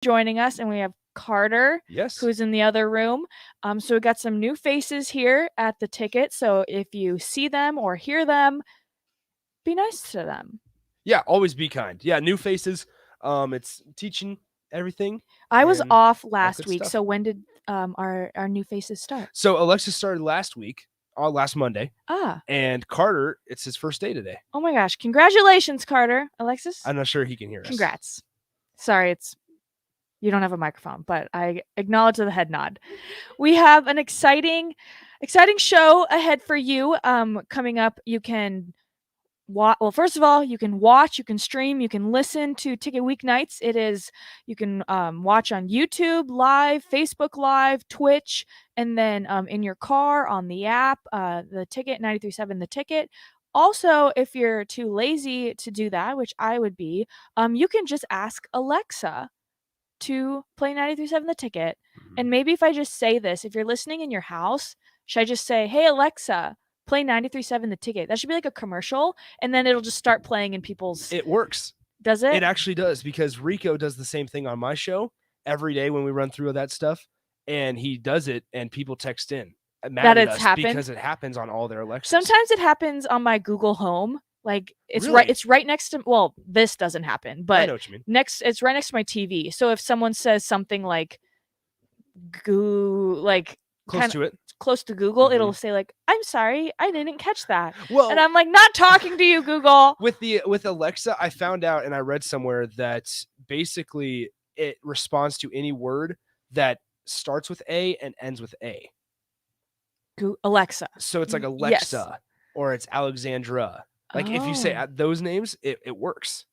joining us, and we have Carter, Yes. who's in the other room. So we got some new faces here at the ticket. So if you see them or hear them, be nice to them. Yeah, always be kind. Yeah, new faces. It's teaching everything. I was and off all last good week, stuff. so when did our new faces start? So Alexis started last week, last Monday, Ah, and Carter, it's his first day today. oh my gosh! Congratulations, Carter. Alexis, I'm not sure he can hear us. congrats. Sorry, you don't have a microphone, but I acknowledge the head nod. We have an exciting show ahead for you. Coming up, you can well, first of all, you can watch, you can stream, you can listen to Ticket Weeknights. You can watch on YouTube Live, Facebook Live, Twitch, and then in your car on the app, the Ticket 93.7 The Ticket. Also, if you're too lazy to do that, which I would be, you can just ask Alexa to play 93.7 The Ticket. And maybe if I just say this, if you're listening in your house, should I just say, "Hey Alexa, play 93.7 The Ticket"? That should be like a commercial, and then it'll just start playing in people's. It works. Does it? It actually does, because Rico does the same thing on my show every day when we run through that stuff, and he does it, and people text in mad That at it's us happened? because it happens on all their Alexas. Sometimes it happens on my Google Home. Like it's Really? it's right next to. Well, this doesn't happen, I but know what you mean. it's right next to my TV. So if someone says something like close to Google, Mhm. it'll say like, "I'm sorry, I didn't catch that." Well, And I'm like, "Not talking to you, Google." with Alexa, I found out, and I read somewhere that basically it responds to any word that starts with A and ends with A. Alexa. So it's like Yes. Alexa or it's Alexandra. Like if you say those names, it works.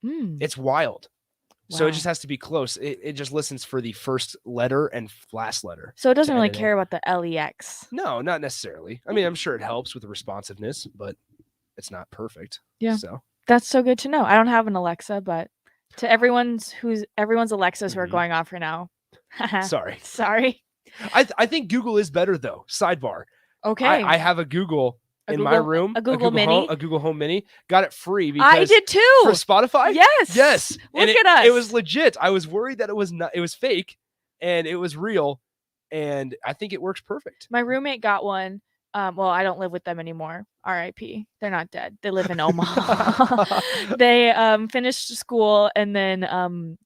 It's wild. So it just has to be close. It just listens for the first letter and last letter. So it doesn't to really end it. care about the LEX. No, not necessarily. I mean, I'm sure it helps with the responsiveness, but it's not perfect. Yeah. So That's so good to know. I don't have an Alexa, but to everyone's Alexas who are going off right now. Sorry. Sorry. I think Google is better though. Sidebar. Okay. I have a Google in my room. A Google Mini. A Google Home Mini. Got it free because I did too. For Spotify? Yes. Yes. Look at us. It was legit. I was worried that it was fake, and it was real, and I think it works perfect. My roommate got one. Well, I don't live with them anymore. R.I.P. They're not dead. They live in Omaha. They finished school and then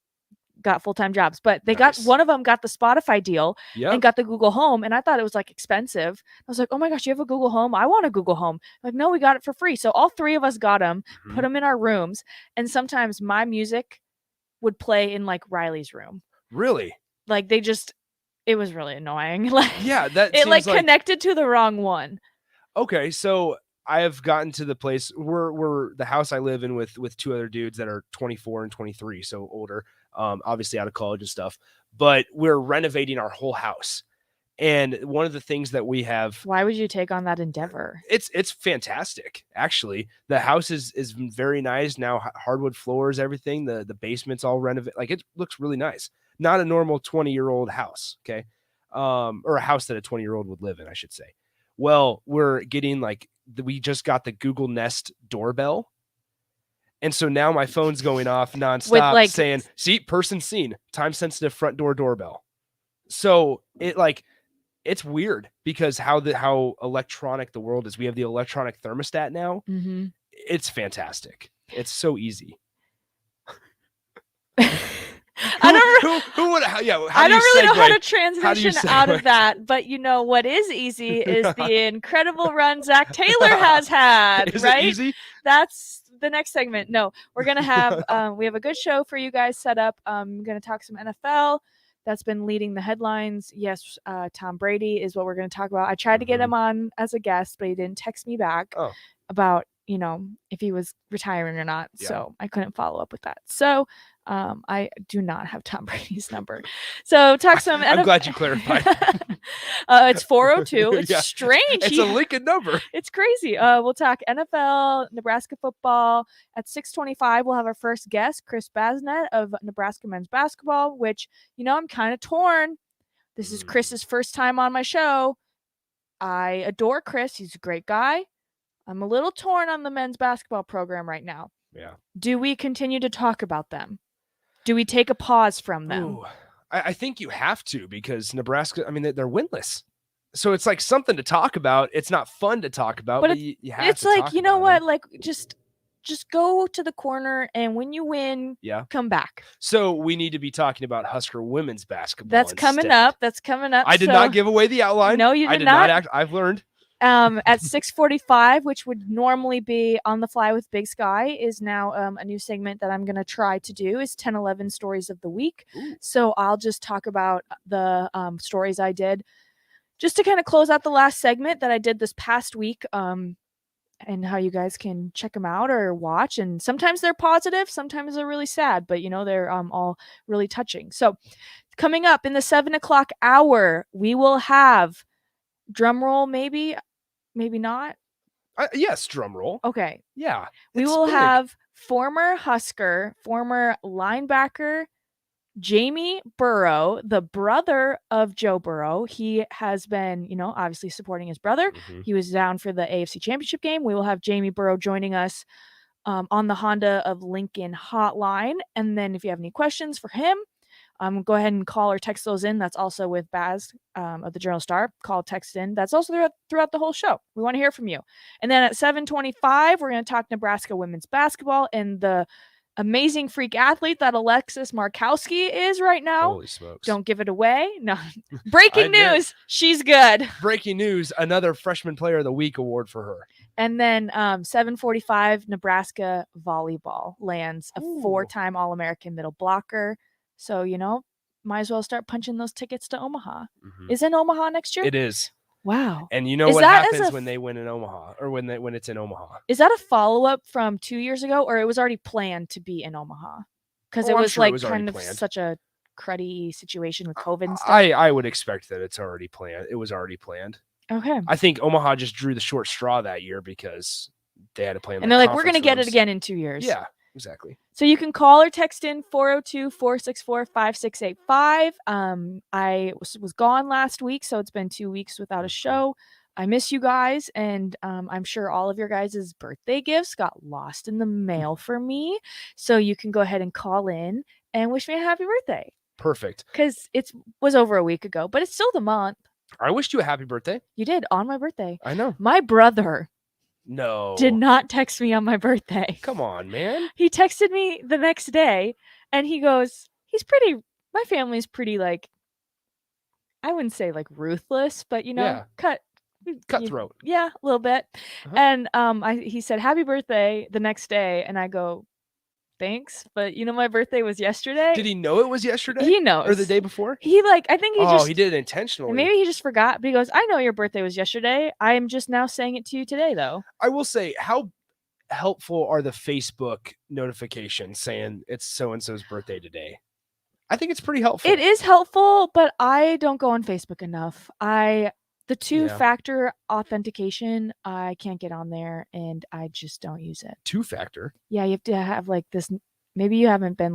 got full-time jobs, but they got one of them got the Spotify deal and got the Google Home, and I thought it was like expensive. I was like, "Oh my gosh, you have a Google Home? I want a Google Home." Like, no, we got it for free. So all three of us got them, put them in our rooms, and sometimes my music would play in like Riley's room. Really? Like it was really annoying. Like yeah, that it like connected to the wrong one. Okay, so I have gotten to the place we're the house I live in with two other dudes that are 24 and 23, so older, obviously out of college and stuff, but we're renovating our whole house. And one of the things that we have. Why would you take on that endeavor? It's fantastic, actually. The house is very nice now. Hardwood floors, everything. The basement's all renovated. Like, it looks really nice. Not a normal 20-year-old house, okay, or a house that a 20-year-old would live in, I should say. Well, we're getting we just got the Google Nest doorbell. And so now my phone's going off nonstop saying, "See, person seen, time sensitive front door doorbell." So it's weird because how electronic the world is. We have the electronic thermostat now. Mm-hmm. It's fantastic. It's so easy. I don't really know how to transition out of that, but you know what is easy is the incredible run Zach Taylor has had. Is right? It easy? That's the next segment. No, we're gonna have we have a good show for you guys set up. I'm gonna talk some NFL. That's been leading the headlines. Yes, Tom Brady is what we're going to talk about. I tried to get him on as a guest, but he didn't text me back about, if he was retiring or not. Yeah. So I couldn't follow up with that. So I do not have Tom Brady's number. So talk some. I'm glad you clarified. It's 402. It's strange. It's a Lincoln number. It's crazy. We'll talk NFL, Nebraska football. At 6:25, we'll have our first guest, Chris Basnet of Nebraska men's basketball, which, I'm kind of torn. This is Chris's first time on my show. I adore Chris. He's a great guy. I'm a little torn on the men's basketball program right now. Yeah. Do we continue to talk about them? Do we take a pause from them? Ooh, I think you have to, because Nebraska, I mean, they're winless. So it's like something to talk about. It's not fun to talk about, But but you have It's to like, talk you know about what? them. Like, just go to the corner, and when you win, Yeah. come back. So we need to be talking about Husker women's basketball. That's coming instead. up. That's coming up. I did So, not give away the outline. No, you I did did not. act. I've learned. At 6:45, which would normally be On the Fly with Big Sky, is now a new segment that I'm going to try to do is 10-11 stories of the week. Ooh. So I'll just talk about the stories I did just to kind of close out the last segment that I did this past week, and how you guys can check them out or watch. And sometimes they're positive, sometimes they're really sad, but they're all really touching. So coming up in the 7:00 hour, we will have, drum roll, maybe not. Yes, drum roll. Okay. Yeah. We will have former Husker, former linebacker Jamie Burrow, the brother of Joe Burrow. He has been, obviously supporting his brother. Mm-hmm. He was down for the AFC Championship game. We will have Jamie Burrow joining us on the Honda of Lincoln hotline. And then if you have any questions for him, go ahead and call or text those in. That's also with Baz of the Journal Star. Call, text in. That's also throughout the whole show. We want to hear from you. And then at 7:25, we're going to talk Nebraska women's basketball and the amazing freak athlete that Alexis Markowski is right now. Holy smokes. Don't give it away. No. Breaking news. She's good. Breaking news. Another Freshman Player of the Week award for her. And then 7:45, Nebraska volleyball lands a 4-time All-American middle blocker. So, might as well start punching those tickets to Omaha. Mm-hmm. Is it in Omaha next year? It is. Wow. And you know what happens when they win in Omaha, or when it's in Omaha? Is that a follow-up from 2 years ago, or it was already planned to be in Omaha? Because it was kind of such a cruddy situation with COVID and stuff. I would expect that it's already planned. It was already planned. Okay. I think Omaha just drew the short straw that year because they had to play in and they're like, we're going to get it again in 2 years. Yeah, exactly. So you can call or text in 402-464-5685. I was gone last week, so it's been 2 weeks without a show. I miss you guys, and I'm sure all of your guys' birthday gifts got lost in the mail for me. So you can go ahead and call in and wish me a happy birthday. Perfect. Because it was over a week ago, but it's still the month. I wished you a happy birthday. You did, on my birthday. I know. My brother did not text me on my birthday. Come on, man. He texted me the next day, and he goes, my family's pretty, like, I wouldn't say like ruthless, but cutthroat. Yeah, a little bit. Uh-huh. And he said happy birthday the next day, and I go, thanks, but my birthday was yesterday. Did he know it was yesterday? He knows. Or the day before? I think he did it intentionally. Maybe he just forgot, but he goes, I know your birthday was yesterday. I am just now saying it to you today, though. I will say, how helpful are the Facebook notifications saying it's so-and-so's birthday today? I think it's pretty helpful. It is helpful, but I don't go on Facebook enough. The two-factor authentication, I can't get on there, and I just don't use it. Two-factor? Yeah, you have to have like this. Maybe you haven't been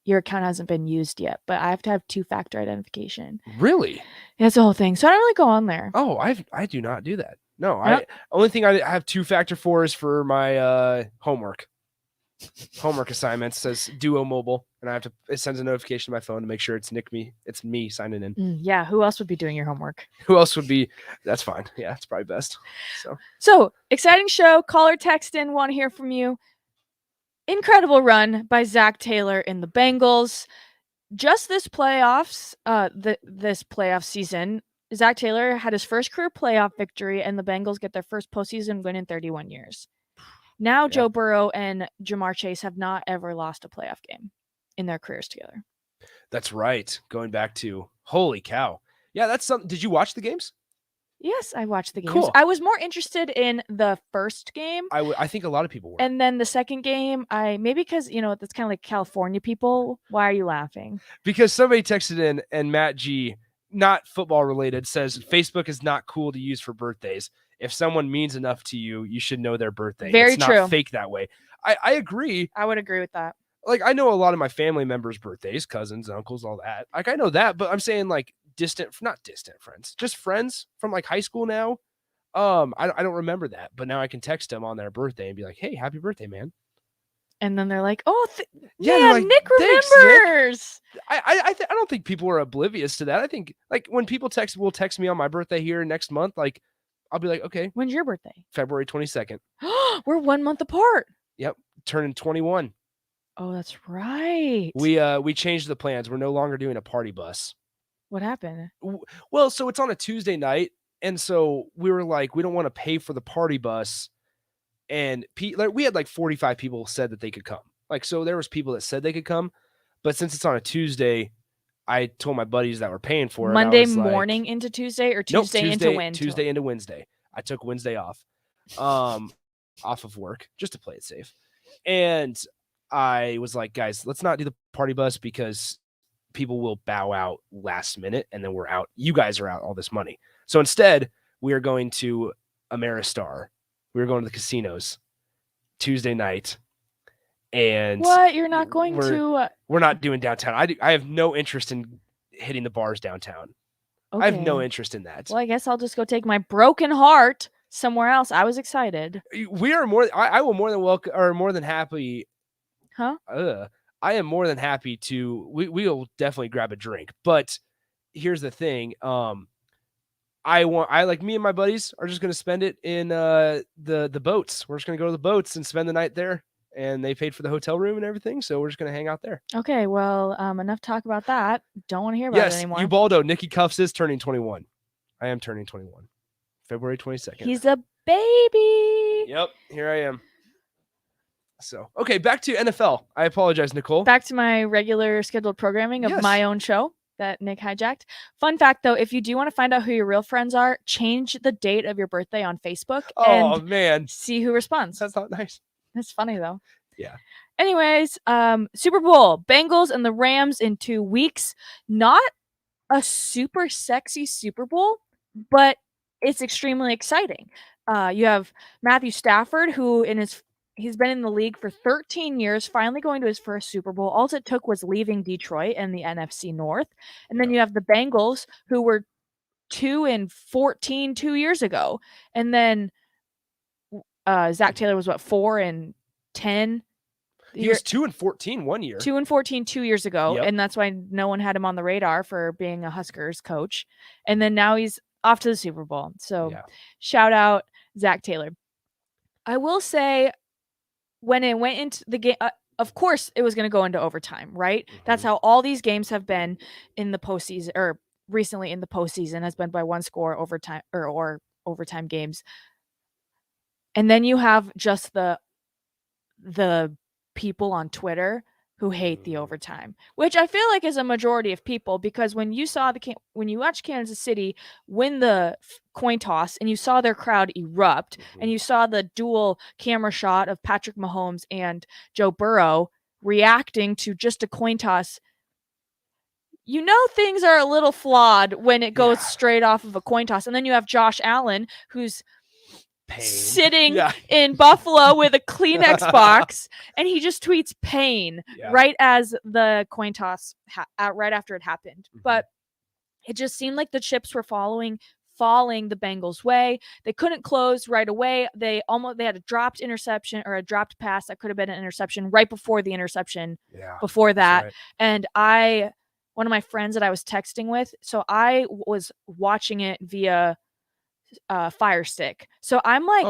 your account hasn't been used yet, but I have to have two-factor identification. Really? That's the whole thing. So I don't really go on there. Oh, I do not do that. No, only thing I have two-factor for is for my homework. Homework assignments says Duo Mobile, and it sends a notification to my phone to make sure it's me signing in. Yeah, who else would be doing your homework? Who else would be? That's fine. Yeah, it's probably best. So exciting show. Call or text in. Want to hear from you. Incredible run by Zach Taylor in the Bengals. Just this playoffs, this playoff season, Zach Taylor had his first career playoff victory, and the Bengals get their first postseason win in 31 years. Now, Joe Burrow and Jamar Chase have not ever lost a playoff game in their careers together. That's right. Going back to, holy cow. Yeah, that's something. Did you watch the games? Yes, I watched the games. Cool. I was more interested in the first game. I think a lot of people were. And then the second game, maybe because, that's kind of like California people. Why are you laughing? Because somebody texted in, and Matt G, not football related, says Facebook is not cool to use for birthdays. If someone means enough to you, you should know their birthday. Very true. It's not fake that way. I agree. I would agree with that. Like, I know a lot of my family members' birthdays, cousins, uncles, all that. Like, I know that, but I'm saying like not distant friends, just friends from like high school now. I don't remember that, but now I can text them on their birthday and be like, hey, happy birthday, man. And then they're like, "Oh, Yeah, they're man, like, Nick "Thanks, Nick." remembers." I don't think people are oblivious to that. I think like when people will text me on my birthday here next month, like I'll be like, okay, When's your birthday? February 22nd. We're 1 month apart. Yep, turning 21. Oh, that's right. We changed the plans. We're no longer doing a party bus. What happened? Well, so it's on a Tuesday night, and so we were like, we don't want to pay for the party bus, and like we had like 45 people said that they could come. Like, so there was people that said they could come, but since it's on a Tuesday, I told my buddies that were paying for it. Monday I was morning like, into Tuesday or nope, Tuesday into Wednesday? Tuesday into Wednesday. I took Wednesday off, off of work just to play it safe. And I was like, guys, let's not do the party bus because people will bow out last minute and then we're out. You guys are out all this money. So instead, we are going to Ameristar. We are going to the casinos Tuesday night. And what? You're not going to? We're not doing downtown. I have no interest in hitting the bars downtown. Okay. I have no interest in that. Well, I guess I'll just go take my broken heart somewhere else. I was excited. We are more. I will more than welcome or more than happy. Huh? I am more than happy to. We will definitely grab a drink. But here's the thing. I like me and my buddies are just going to spend it in the boats. We're just going to go to the boats and spend the night there. And they paid for the hotel room and everything, so we're just gonna hang out there. Okay, well, enough talk about that. Don't want to hear about it anymore. Yes, Ubaldo, Nikki Cuffs is turning 21. I am turning 21, February 22nd. He's a baby. Yep, here I am. So, okay, back to NFL. I apologize, Nicole. Back to my regular scheduled programming of my own show that Nick hijacked. Fun fact, though, if you do want to find out who your real friends are, change the date of your birthday on Facebook. Oh, man. See who responds. That's not nice. It's funny though. Yeah. Anyways, Super Bowl, Bengals and the Rams in 2 weeks. Not a super sexy Super Bowl, but it's extremely exciting. You have Matthew Stafford, who he's been in the league for 13 years, finally going to his first Super Bowl. All it took was leaving Detroit and the NFC North. And then you have the Bengals, who were 2-14 2 years ago. And then Zach Taylor was 4-10. He was 2-14 1 year. 2-14 2 years ago, and that's why no one had him on the radar for being a Huskers coach. And then now he's off to the Super Bowl. So shout out Zach Taylor. I will say, when it went into the game, of course it was going to go into overtime, right? Mm-hmm. That's how all these games have been in the postseason, or recently in the postseason has been by one score overtime or overtime games. And then you have just the people on Twitter who hate the overtime, which I feel like is a majority of people, because when you watch Kansas City win the coin toss and you saw their crowd erupt, and you saw the dual camera shot of Patrick Mahomes and Joe Burrow reacting to just a coin toss, you know things are a little flawed when it goes straight off of a coin toss. And then you have Josh Allen, who's sitting in Buffalo with a Kleenex box, and he just tweets pain right as the coin toss right after it happened. But it just seemed like the chips were falling the Bengals' way. They couldn't close right away. They had a dropped interception or a dropped pass that could have been an interception right before the interception before that. Right. And one of my friends that I was texting with, so I was watching it via Fire Stick. So I'm like,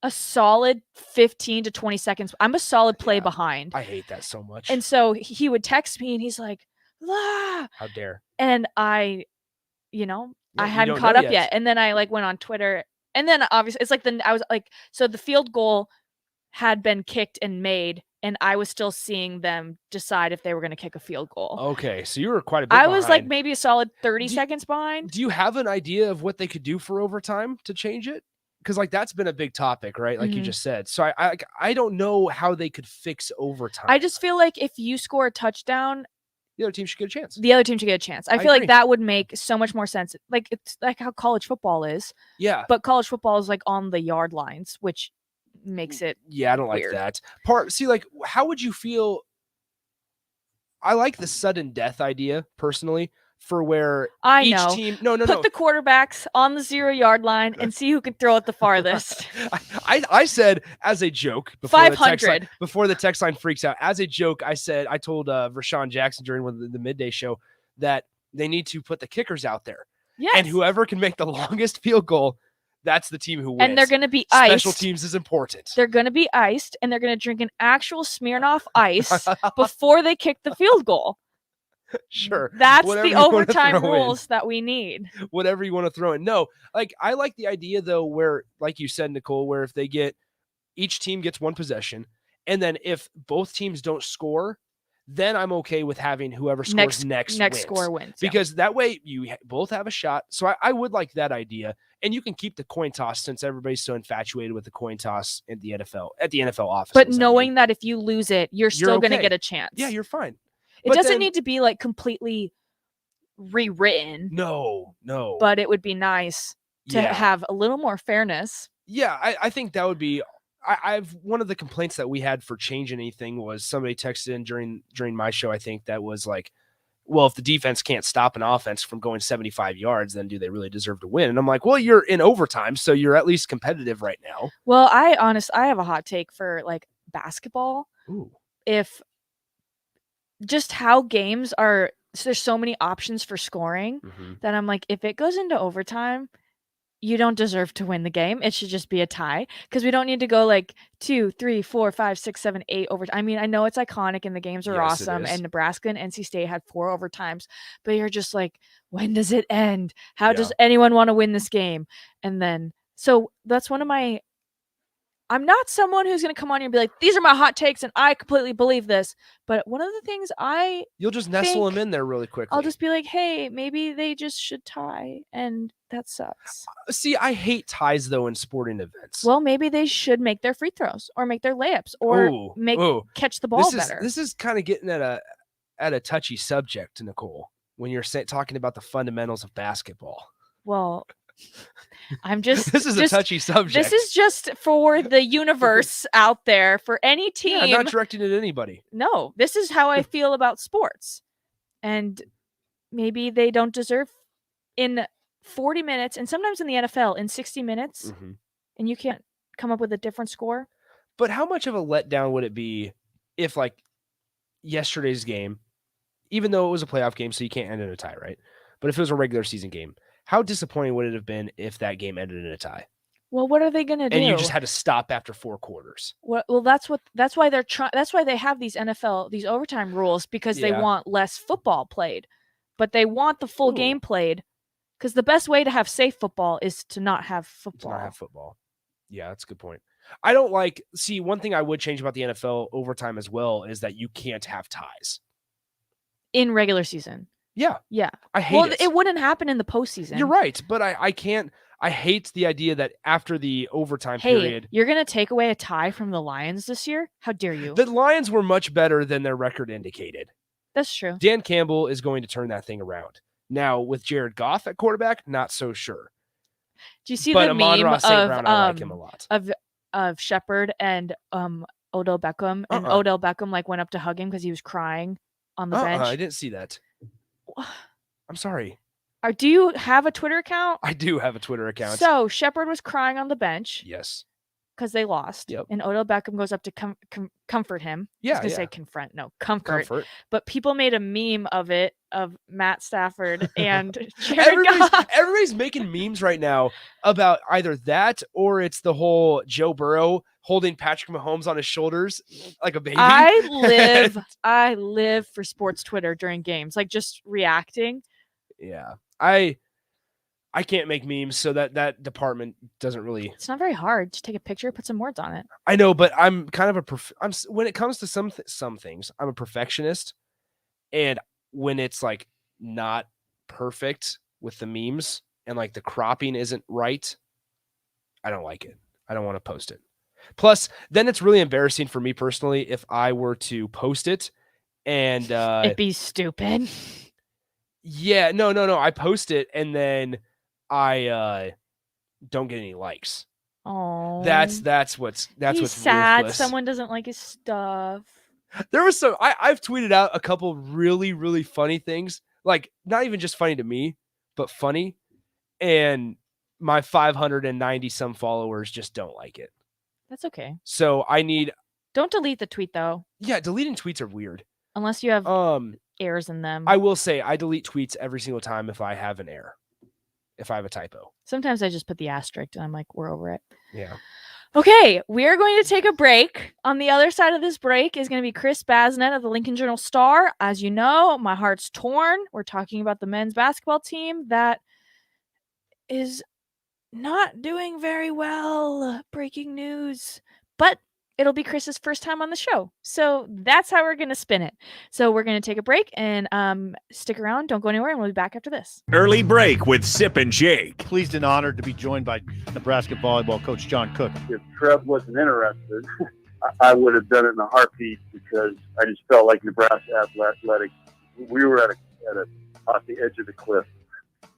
a solid 15 to 20 seconds. I'm a solid play behind. I hate that so much. And so he would text me and he's like, "Ah, how dare." And I hadn't caught up yet. And then I went on Twitter, and then obviously it's like I was like, so the field goal had been kicked and made, and I was still seeing them decide if they were going to kick a field goal. Okay, so you were quite a bit behind. I was like maybe a solid 30 seconds behind. Do you have an idea of what they could do for overtime to change it? Because that's been a big topic, right? Like you just said. So I don't know how they could fix overtime. I just feel like if you score a touchdown, the other team should get a chance. I feel like that would make so much more sense. Like, it's like how college football is. Yeah. But college football is like on the yard lines, which makes it I don't weird. Like that. How would you feel? I like the sudden death idea personally. for where I each know. team. No. Put the quarterbacks on the 0-yard line and see who can throw it the farthest. I said as a joke before 500. the text line freaks out. As a joke, I told Rashawn Jackson during one of the midday show that they need to put the kickers out there. Yes. And whoever can make the longest field goal, that's the team who wins. And they're going to be iced. Special teams is important. They're going to be iced, and they're going to drink an actual Smirnoff Ice before they kick the field goal. Sure. That's the overtime rules that we need. Whatever you want to throw in. No, like I like the idea though, where, like you said, Nicole, where if each team gets one possession, and then if both teams don't score, then I'm okay with having whoever scores next wins. Score wins. Because that way you both have a shot. So I would like that idea. And you can keep the coin toss since everybody's so infatuated with the coin toss at the NFL office. But knowing that if you lose it, you're still going to get a chance. Yeah, you're fine. It doesn't need to be like completely rewritten. No. But it would be nice to have a little more fairness. Yeah, I think that would be. I've one of the complaints that we had for changing anything was somebody texted in during my show. I think that was like, well, if the defense can't stop an offense from going 75 yards, then do they really deserve to win? And I'm like, well, you're in overtime, so you're at least competitive right now. Well, I have a hot take for like basketball. Ooh. If just how games are, so there's so many options for scoring that I'm like, if it goes into overtime, you don't deserve to win the game. It should just be a tie, because we don't need to go like 2, 3, 4, 5, 6, 7, 8 overtime. I mean, I know it's iconic and the games are awesome, and Nebraska and NC State had 4 overtimes, but you're just like, when does it end? How does anyone want to win this game? And then, so that's one of my, I'm not someone who's going to come on here and be like, these are my hot takes and I completely believe this. But one of the things you'll just nestle them in there really quickly. I'll just be like, hey, maybe they just should tie. And that sucks. See, I hate ties though in sporting events. Well, maybe they should make their free throws or make their layups or catch the ball better. This is kind of getting at a touchy subject, Nicole, when you're talking about the fundamentals of basketball. Well, I'm just this is a touchy subject. This is just for the universe out there, for any team. Yeah, not directed at anybody. No, this is how I feel about sports. And maybe they don't deserve in 40 minutes, and sometimes in the NFL in 60 minutes, and you can't come up with a different score. But how much of a letdown would it be if, like, yesterday's game, even though it was a playoff game, so you can't end in a tie, right? But if it was a regular season game, how disappointing would it have been if that game ended in a tie? Well, what are they going to do? And you just had to stop after 4 quarters. Well, that's why they're trying. That's why they have these overtime rules, because they want less football played, but they want the full game played, because the best way to have safe football is to not have football. Yeah, that's a good point. See, one thing I would change about the NFL overtime as well is that you can't have ties in regular season. Yeah. I hate it. It wouldn't happen in the postseason. You're right, but I can't. I hate the idea that after the overtime period, you're going to take away a tie from the Lions this year? How dare you? The Lions were much better than their record indicated. That's true. Dan Campbell is going to turn that thing around. Now, with Jared Goff at quarterback, not so sure. Do you see the meme I like him a lot. of Shepard and Odell Beckham? And Odell Beckham went up to hug him because he was crying on the bench. I didn't see that. I'm sorry. Do you have a Twitter account? I do have a Twitter account. So Shepard was crying on the bench. Yes. Because they lost. Yep. And Odell Beckham goes up to comfort him. Yeah. I was going to say confront. No, comfort. But people made a meme of it, of Matt Stafford and Jared Goff. Everybody's making memes right now about either that or it's the whole Joe Burrow holding Patrick Mahomes on his shoulders like a baby. I live for sports Twitter during games, like just reacting. Yeah. I can't make memes, so that department doesn't really. It's not very hard. Just take a picture, put some words on it. I know, but I'm kind of when it comes to some things, I'm a perfectionist, and when it's like not perfect with the memes and like the cropping isn't right, I don't like it. I don't want to post it. Plus, then it's really embarrassing for me personally if I were to post it and it'd be stupid. Yeah, no. I post it and then I don't get any likes. Oh, that's what's sad. Ruthless. Someone doesn't like his stuff. There was I've tweeted out a couple really, really funny things Like, not even just funny to me, but funny. And my 590 some followers just don't like it. That's okay. So I need. Don't delete the tweet though. Yeah, deleting tweets are weird. Unless you have errors in them. I will say I delete tweets every single time if I have an error. If I have a typo. Sometimes I just put the asterisk and I'm like, we're over it. Yeah. Okay, we are going to take a break. On the other side of this break is going to be Chris Basnet of the Lincoln Journal-Star. As you know, my heart's torn. We're talking about the men's basketball team that is not doing very well. Breaking news. But it'll be Chris's first time on the show. So that's how we're going to spin it. So we're going to take a break and stick around. Don't go anywhere, and we'll be back after this. Early break with Sip and Jake. Pleased and honored to be joined by Nebraska volleyball coach John Cook. If Trev wasn't interested, I would have done it in a heartbeat because I just felt like Nebraska athletics, we were at the edge of the cliff.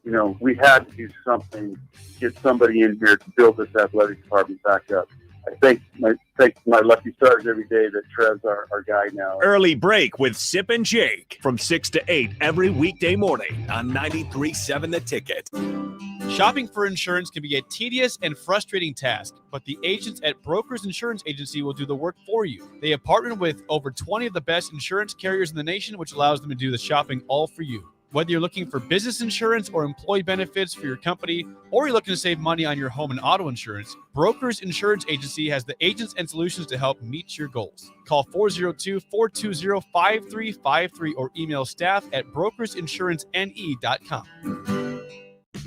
You know, we had to do something, get somebody in here to build this athletic department back up. I thank my lucky stars every day that Trev's our guy now. Early break with Sip and Jake from 6 to 8 every weekday morning on 93.7 The Ticket. Shopping for insurance can be a tedious and frustrating task, but the agents at Brokers Insurance Agency will do the work for you. They have partnered with over 20 of the best insurance carriers in the nation, which allows them to do the shopping all for you. Whether you're looking for business insurance or employee benefits for your company, or you're looking to save money on your home and auto insurance, Brokers Insurance Agency has the agents and solutions to help meet your goals. Call 402-420-5353 or email staff at brokersinsurancene.com.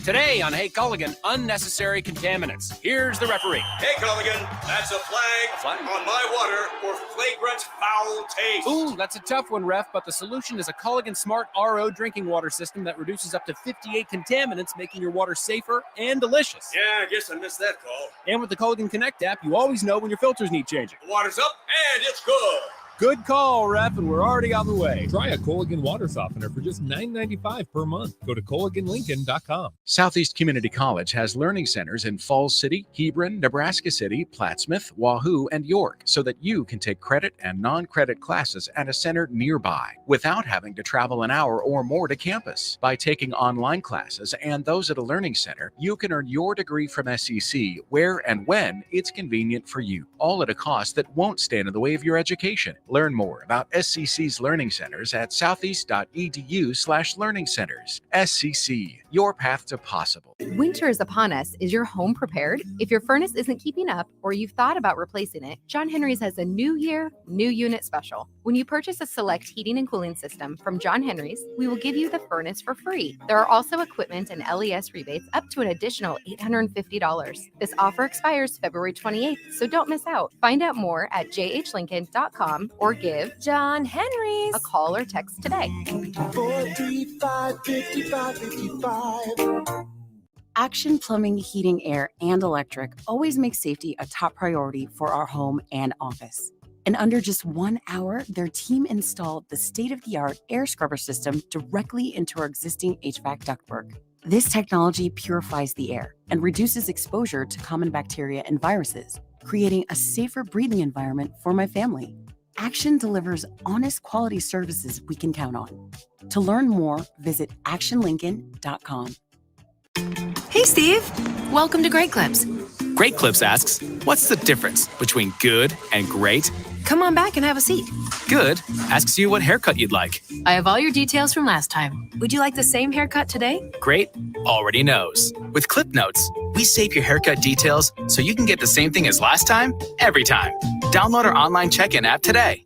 Today on Hey Culligan, unnecessary contaminants. Here's the referee. Hey Culligan, that's a flag on my water for flagrant foul taste. Ooh, that's a tough one, ref, but the solution is a Culligan Smart RO drinking water system that reduces up to 58 contaminants, making your water safer and delicious. Yeah, I guess I missed that call. And with the Culligan Connect app, you always know when your filters need changing. The water's up and it's good. Good call, ref, and we're already on the way. Try a Culligan water softener for just $9.95 per month. Go to CulliganLincoln.com. Southeast Community College has learning centers in Falls City, Hebron, Nebraska City, Plattsmouth, Wahoo, and York so that you can take credit and non-credit classes at a center nearby without having to travel an hour or more to campus. By taking online classes and those at a learning center, you can earn your degree from SEC where and when it's convenient for you, all at a cost that won't stand in the way of your education. Learn more about SCC's learning centers at southeast.edu/learning centers. SCC, your path to possible. Winter is upon us. Is your home prepared? If your furnace isn't keeping up or you've thought about replacing it, John Henry's has a new year, new unit special. When you purchase a select heating and cooling system from John Henry's, we will give you the furnace for free. There are also equipment and LES rebates up to an additional $850. This offer expires February 28th, so don't miss out. Find out more at jhlincoln.com or give John Henry's a call or text today. 435-5555. Action Plumbing, Heating, Air, and Electric always makes safety a top priority for our home and office. In under just 1 hour, their team installed the state-of-the-art air scrubber system directly into our existing HVAC ductwork. This technology purifies the air and reduces exposure to common bacteria and viruses, creating a safer breathing environment for my family. Action delivers honest quality services we can count on. To learn more, visit actionlincoln.com. Hey, Steve. Welcome to Great Clips. Great Clips asks, what's the difference between good and great? Come on back and have a seat. Good asks you what haircut you'd like. I have all your details from last time. Would you like the same haircut today? Great already knows. With Clip Notes, we save your haircut details so you can get the same thing as last time, every time. Download our online check-in app today.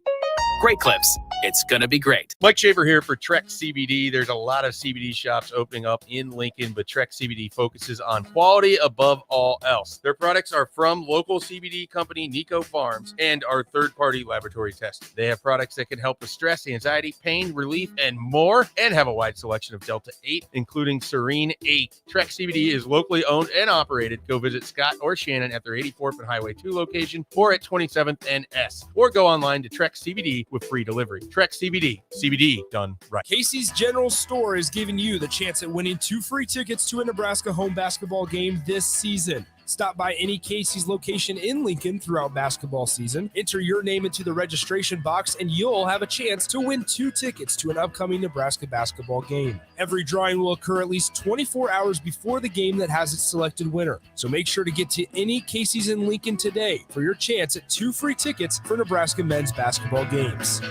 Great Clips. It's going to be great. Mike Shaver here for Trek CBD. There's a lot of CBD shops opening up in Lincoln, but Trek CBD focuses on quality above all else. Their products are from local CBD company Nico Farms and are third-party laboratory tested. They have products that can help with stress, anxiety, pain, relief, and more, and have a wide selection of Delta 8, including Serene 8. Trek CBD is locally owned and operated. Go visit Scott or Shannon at their 84th and Highway 2 location or at 27th and S, or go online to Trek CBD with free delivery. Trek CBD. CBD done right. Casey's General Store is giving you the chance at winning 2 free tickets to a Nebraska home basketball game this season. Stop by any Casey's location in Lincoln throughout basketball season. Enter your name into the registration box, and you'll have a chance to win 2 tickets to an upcoming Nebraska basketball game. Every drawing will occur at least 24 hours before the game that has its selected winner. So make sure to get to any Casey's in Lincoln today for your chance at 2 free tickets for Nebraska men's basketball games.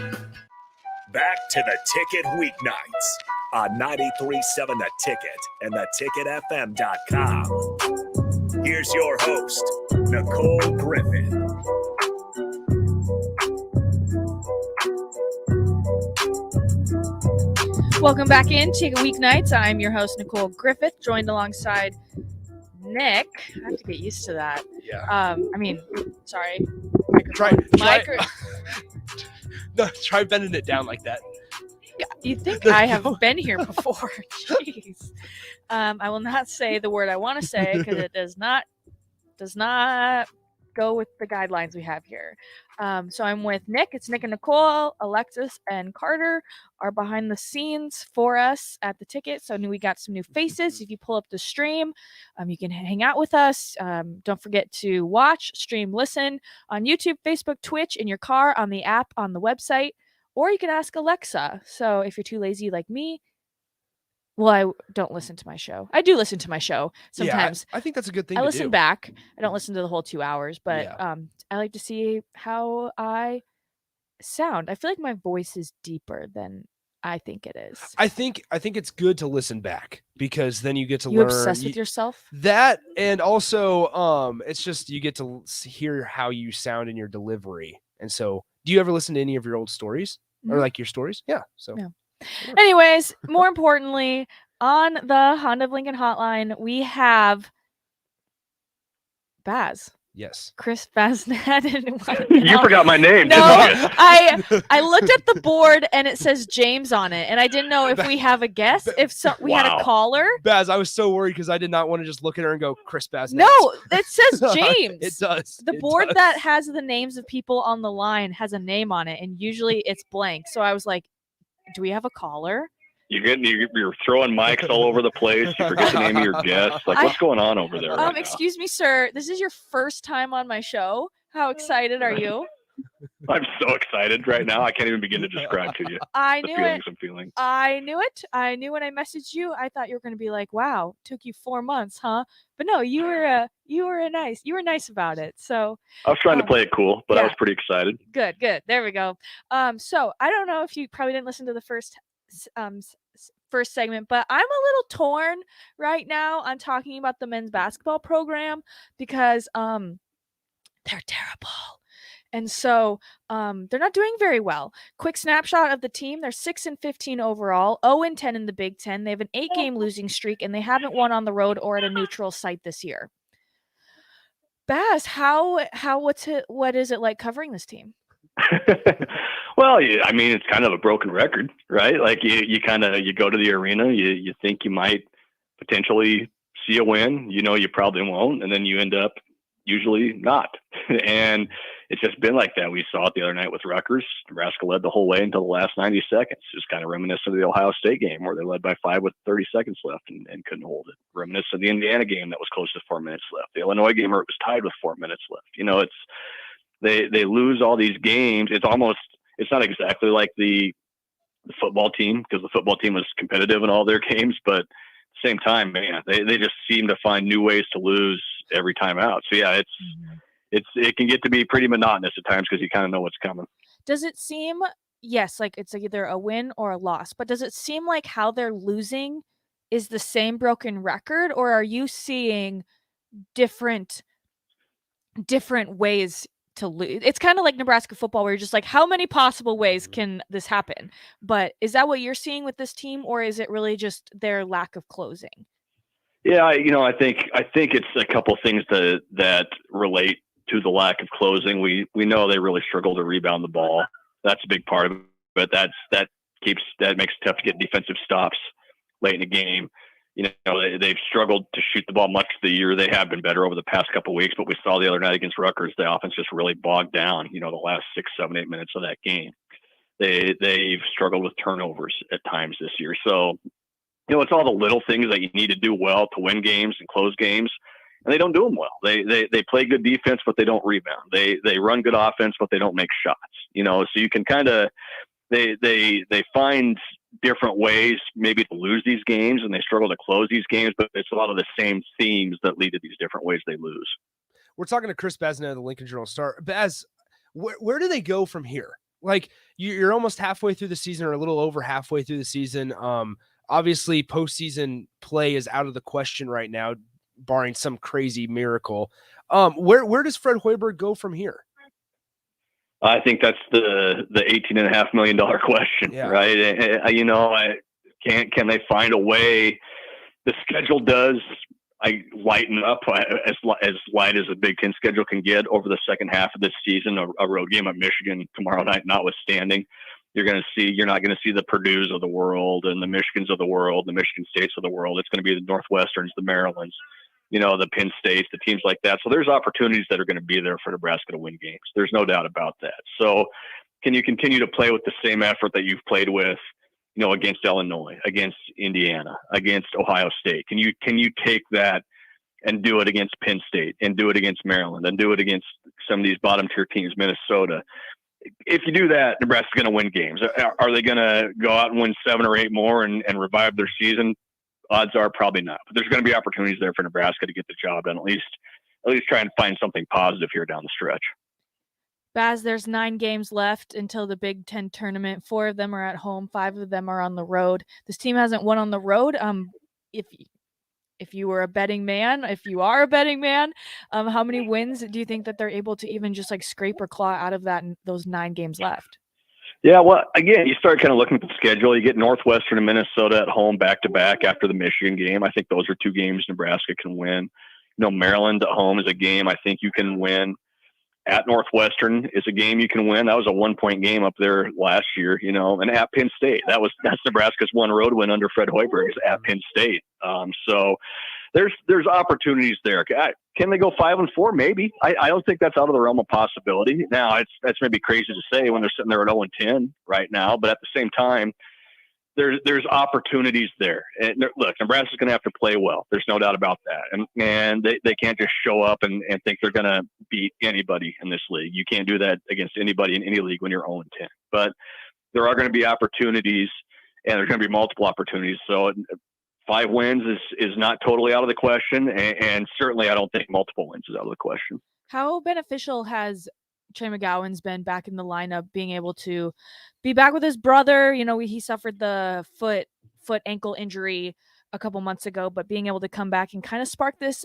Back to the Ticket Weeknights on 93.7 The Ticket and theticketfm.com. Here's your host, Nicole Griffith. Welcome back in Ticket Weeknights. I'm your host, Nicole Griffith, joined alongside Nick. I have to get used to that. Yeah. Sorry. Try Micro- bending it down like that. You think I have been here before. Jeez. I will not say the word I want to say because it does not go with the guidelines we have here. So I'm with Nick. It's Nick and Nicole. Alexis and Carter are behind the scenes for us at the Ticket. So we got some new faces. If you pull up the stream, you can hang out with us. Don't forget to watch, stream, listen on YouTube, Facebook, Twitch, in your car, on the app, on the website, or you can ask Alexa. So if you're too lazy like me, well, I don't listen to my show. I do listen to my show sometimes. Yeah, I think that's a good thing I to listen do. back. I don't listen to the whole 2 hours, but Yeah. I like to see how I sound. I feel like my voice is deeper than I think it is. I think it's good to listen back because then you get to You learn. obsess with yourself? That, and also it's just you get to hear how you sound in your delivery. And so, do you ever listen to any of your old stories or Mhm. like your stories? Yeah. So. Yeah. Anyways, more importantly, on the Honda of Lincoln hotline, we have Baz. Yes. Chris Basnett. You forgot my name, No, didn't you? I looked at the board and it says James on it, and I didn't know if we have a guest, if we had a caller. Baz, I was so worried because I did not want to just look at her and go, Chris Baz. No, it says James. It does. The board that has the names of people on the line has a name on it, and usually it's blank. So I was like, do we have a caller? You're throwing mics all over the place. You forget the name of your guest. Like, what's going on over there? Right now? Excuse me, sir. This is your first time on my show. How excited are you? I'm so excited right now. I can't even begin to describe to you I the knew feelings it. I'm feeling. I knew it. I knew when I messaged you. I thought you were going to be like, "Wow, took you 4 months, huh?" But no, you were nice about it. So I was trying to play it cool, but I yeah. was pretty excited. Good. There we go. So I don't know if you probably didn't listen to the first segment, but I'm a little torn right now on talking about the men's basketball program because they're terrible. And so they're not doing very well. Quick snapshot of the team. They're 6-15 overall, 0-10 in the Big Ten. They have an 8-game losing streak, and they haven't won on the road or at a neutral site this year. Baz, what is it like covering this team? Well, I mean, it's kind of a broken record, right? Like you go to the arena, you think you might potentially see a win, you probably won't, and then you end up usually not. And it's just been like that. We saw it the other night with Rutgers. Nebraska led the whole way until the last 90 seconds. Just kind of reminiscent of the Ohio State game where they led by 5 with 30 seconds left and couldn't hold it. Reminiscent of the Indiana game that was close to 4 minutes left. The Illinois game where it was tied with 4 minutes left. They lose all these games. It's not exactly like the football team because the football team was competitive in all their games, but at the same time, man, they just seem to find new ways to lose every time out. So yeah, it can get to be pretty monotonous at times because you kind of know what's coming. Does it seem, yes, like it's either a win or a loss, but does it seem like how they're losing is the same broken record, or are you seeing different ways to lose? It's kind of like Nebraska football where you're just like, how many possible ways can this happen? But is that what you're seeing with this team, or is it really just their lack of closing? Yeah, I think it's a couple things that relate to the lack of closing. We know they really struggle to rebound the ball. That's a big part of it. But that makes it tough to get defensive stops late in the game. They've struggled to shoot the ball much of the year. They have been better over the past couple of weeks, but we saw the other night against Rutgers, the offense just really bogged down, the last 6, 7, 8 minutes of that game. They've struggled with turnovers at times this year. So, it's all the little things that you need to do well to win games and close games. and they don't do them well. They play good defense, but they don't rebound. They run good offense, but they don't make shots. So you can kind of they find different ways maybe to lose these games, and they struggle to close these games, but it's a lot of the same themes that lead to these different ways they lose. We're talking to Chris Bazina of the Lincoln Journal-Star. Baz, where do they go from here? Like, you're almost halfway through the season, or a little over halfway through the season. Obviously, postseason play is out of the question right now, barring some crazy miracle. Where does Fred Hoiberg go from here? I think that's the $18.5 million question, right? Can they find a way? The schedule does lighten up as light as a Big Ten schedule can get over the second half of this season. A road game at Michigan tomorrow night notwithstanding, you're not going to see the Purdues of the world and the Michigans of the world, the Michigan States of the world. It's going to be the Northwesterns, the Marylands, the Penn States, the teams like that. So there's opportunities that are going to be there for Nebraska to win games. There's no doubt about that. So can you continue to play with the same effort that you've played with, against Illinois, against Indiana, against Ohio State? Can you take that and do it against Penn State, and do it against Maryland, and do it against some of these bottom tier teams, Minnesota? If you do that, Nebraska's going to win games. Are they going to go out and win 7 or 8 more and revive their season? Odds are probably not. But there's going to be opportunities there for Nebraska to get the job done. At least try and find something positive here down the stretch. Baz, there's 9 games left until the Big Ten tournament. 4 of them are at home. 5 of them are on the road. This team hasn't won on the road. If you are a betting man, how many wins do you think that they're able to even just scrape or claw out of that in those 9 games left? Yeah, well, again, you start kind of looking at the schedule. You get Northwestern and Minnesota at home back-to-back after the Michigan game. I think those are 2 games Nebraska can win. Maryland at home is a game I think you can win. At Northwestern is a game you can win. That was a 1-point game up there last year, and at Penn State. That's Nebraska's one road win under Fred Hoiberg, is at Penn State. So there's opportunities there. Can they go 5-4? Maybe. I don't think that's out of the realm of possibility. Now, that's maybe crazy to say when they're sitting there at 0-10 right now, but at the same time, there's opportunities there. And look, Nebraska's going to have to play well. There's no doubt about that. And they can't just show up and think they're going to beat anybody in this league. You can't do that against anybody in any league when you're 0-10. But there are going to be opportunities, and there's going to be multiple opportunities. So 5 wins is not totally out of the question, and certainly I don't think multiple wins is out of the question. How beneficial has Trey McGowan's been back in the lineup, being able to be back with his brother? He suffered the foot ankle injury a couple months ago, but being able to come back and kind of spark this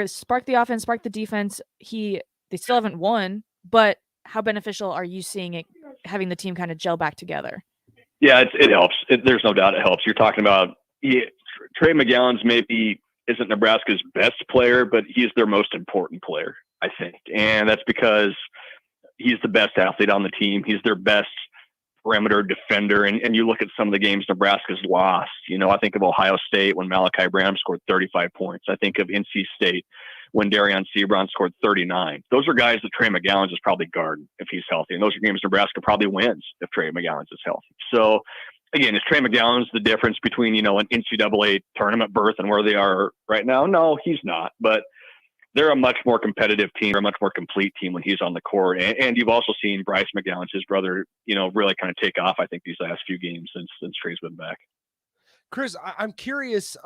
spark the offense, spark the defense. They still haven't won, but how beneficial are you seeing it, having the team kind of gel back together? Yeah, it helps. There's no doubt it helps. You're talking about Trey McGowan's maybe isn't Nebraska's best player, but he's their most important player, I think. And that's because he's the best athlete on the team. He's their best perimeter defender. And you look at some of the games Nebraska's lost. I think of Ohio State when Malachi Branham scored 35 points. I think of NC State when Darion Sebron scored 39. Those are guys that Trey McGowan's is probably guarding if he's healthy. And those are games Nebraska probably wins if Trey McGowan's is healthy. So, again, is Trey McGowan's the difference between, an NCAA tournament berth and where they are right now? No, he's not. But they're a much more competitive team, or a much more complete team when he's on the court. And you've also seen Bryce McGowan's, his brother, really kind of take off, I think, these last few games since Trey's been back. Chris, I'm curious,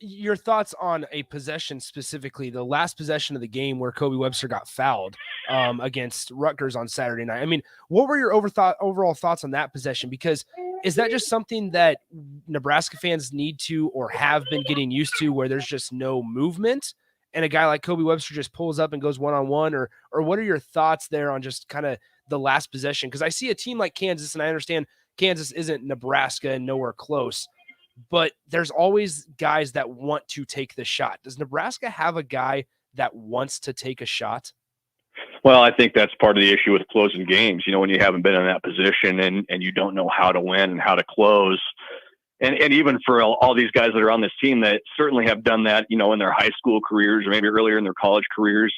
your thoughts on a possession, specifically the last possession of the game where Kobe Webster got fouled against Rutgers on Saturday night. I mean, what were your overall thoughts on that possession? Because is that just something that Nebraska fans need to, or have been getting used to, where there's just no movement and a guy like Kobe Webster just pulls up and goes one-on-one, or what are your thoughts there on just kind of the last possession? Because I see a team like Kansas, and I understand Kansas isn't Nebraska and nowhere close, but there's always guys that want to take the shot. Does Nebraska have a guy that wants to take a shot? Well, I think that's part of the issue with closing games. When you haven't been in that position and you don't know how to win and how to close. And even for all these guys that are on this team that certainly have done that, in their high school careers or maybe earlier in their college careers,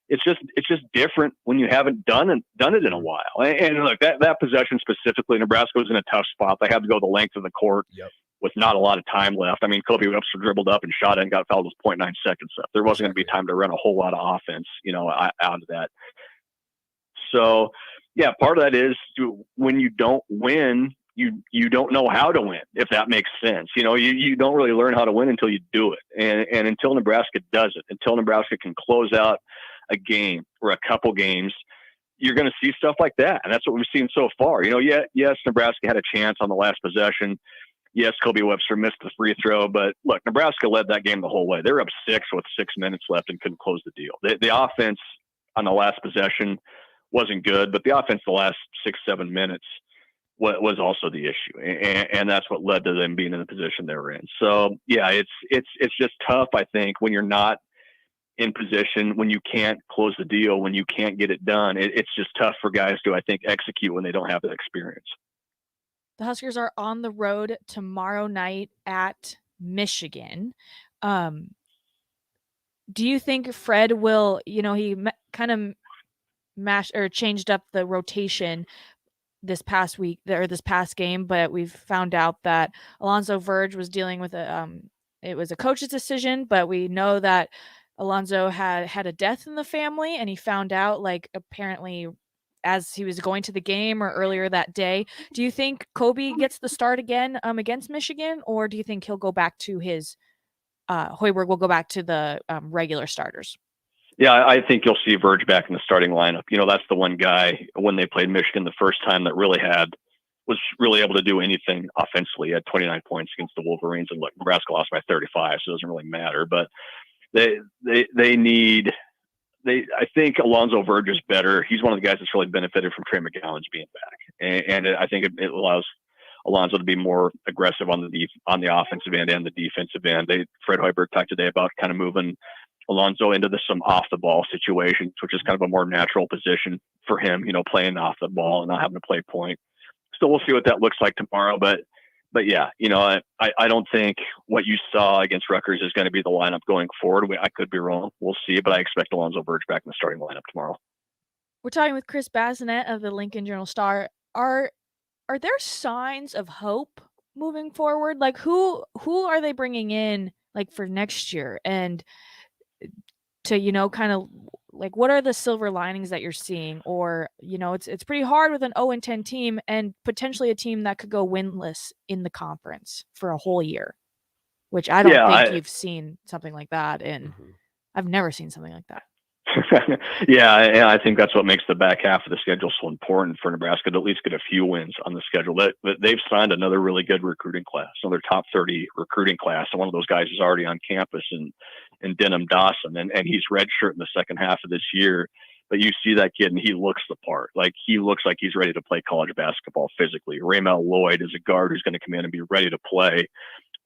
it's just different when you haven't done it in a while. And look, that possession specifically, Nebraska was in a tough spot. They had to go the length of the court. Yep. with not a lot of time left. I mean, Kobe Webster dribbled up and shot it and got fouled with 0.9 seconds left. There wasn't going to be time to run a whole lot of offense, out of that. So, yeah, part of that is when you don't win, you don't know how to win, if that makes sense. You don't really learn how to win until you do it. And until Nebraska does it, until Nebraska can close out a game or a couple games, you're going to see stuff like that. And that's what we've seen so far. Yes, Nebraska had a chance on the last possession. Yes, Kobe Webster missed the free throw, but look, Nebraska led that game the whole way. They were up 6 with 6 minutes left and couldn't close the deal. The offense on the last possession wasn't good, but the offense the last 6-7 minutes was also the issue, and that's what led to them being in the position they were in. So yeah, it's just tough, I think, when you're not in position, when you can't close the deal, when you can't get it done. It's just tough for guys to, I think, execute when they don't have that experience. The Huskers are on the road tomorrow night at Michigan. Do you think Fred will, he kind of changed up the rotation this past week or this past game, but we've found out that Alonzo Verge was dealing with it was a coach's decision, but we know that Alonzo had a death in the family, and he found out apparently as he was going to the game or earlier that day. Do you think Kobe gets the start again against Michigan, or do you think he'll go back to his Hoiberg will go back to the regular starters? Yeah, I think you'll see Verge back in the starting lineup. That's the one guy when they played Michigan the first time that was really able to do anything offensively. He had 29 points against the Wolverines, and look, Nebraska lost by 35, so it doesn't really matter. But I think Alonzo Verge is better. He's one of the guys that's really benefited from Trey McGowan's being back, and I think it allows Alonzo to be more aggressive on the offensive end and the defensive end. Fred Hoiberg talked today about kind of moving Alonzo into some off the ball situations, which is kind of a more natural position for him, playing off the ball and not having to play point. So we'll see what that looks like tomorrow. But yeah, I don't think what you saw against Rutgers is going to be the lineup going forward. I could be wrong. We'll see, but I expect Alonzo Verge back in the starting lineup tomorrow. We're talking with Chris Bazinet of the Lincoln Journal-Star. Are there signs of hope moving forward? Who are they bringing in for next year? And to kind of what are the silver linings that you're seeing? Or it's pretty hard with an 0-10 team and potentially a team that could go winless in the conference for a whole year, which I don't think you've seen something like that, and I've never seen something like that. Yeah, and I think that's what makes the back half of the schedule so important for Nebraska to at least get a few wins on the schedule. They've signed another really good recruiting class, another top 30 recruiting class, and one of those guys is already on campus in Denham Dawson, and he's redshirt in the second half of this year. But you see that kid, and he looks the part. He looks like he's ready to play college basketball physically. Raymel Lloyd is a guard who's going to come in and be ready to play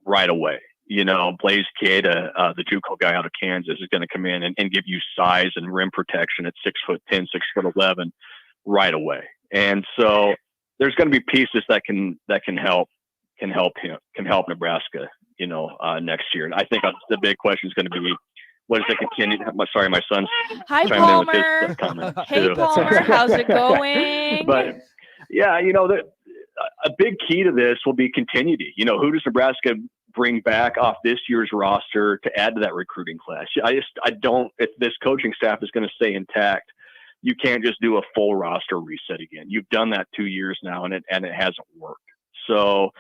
right away. Blaze Keita, the JUCO guy out of Kansas, is going to come in and give you size and rim protection at 6'10", 6'11" right away. And so there's going to be pieces that can help Nebraska, next year. And I think the big question is going to be, what is the continued? Sorry, my son's Hi, chiming in with Palmer. his comment. Hey, too. Palmer, how's it going? But yeah, a big key to this will be continuity. Who does Nebraska bring back off this year's roster to add to that recruiting class? I don't, if this coaching staff is going to stay intact, you can't just do a full roster reset again. You've done that 2 years now, and it hasn't worked. So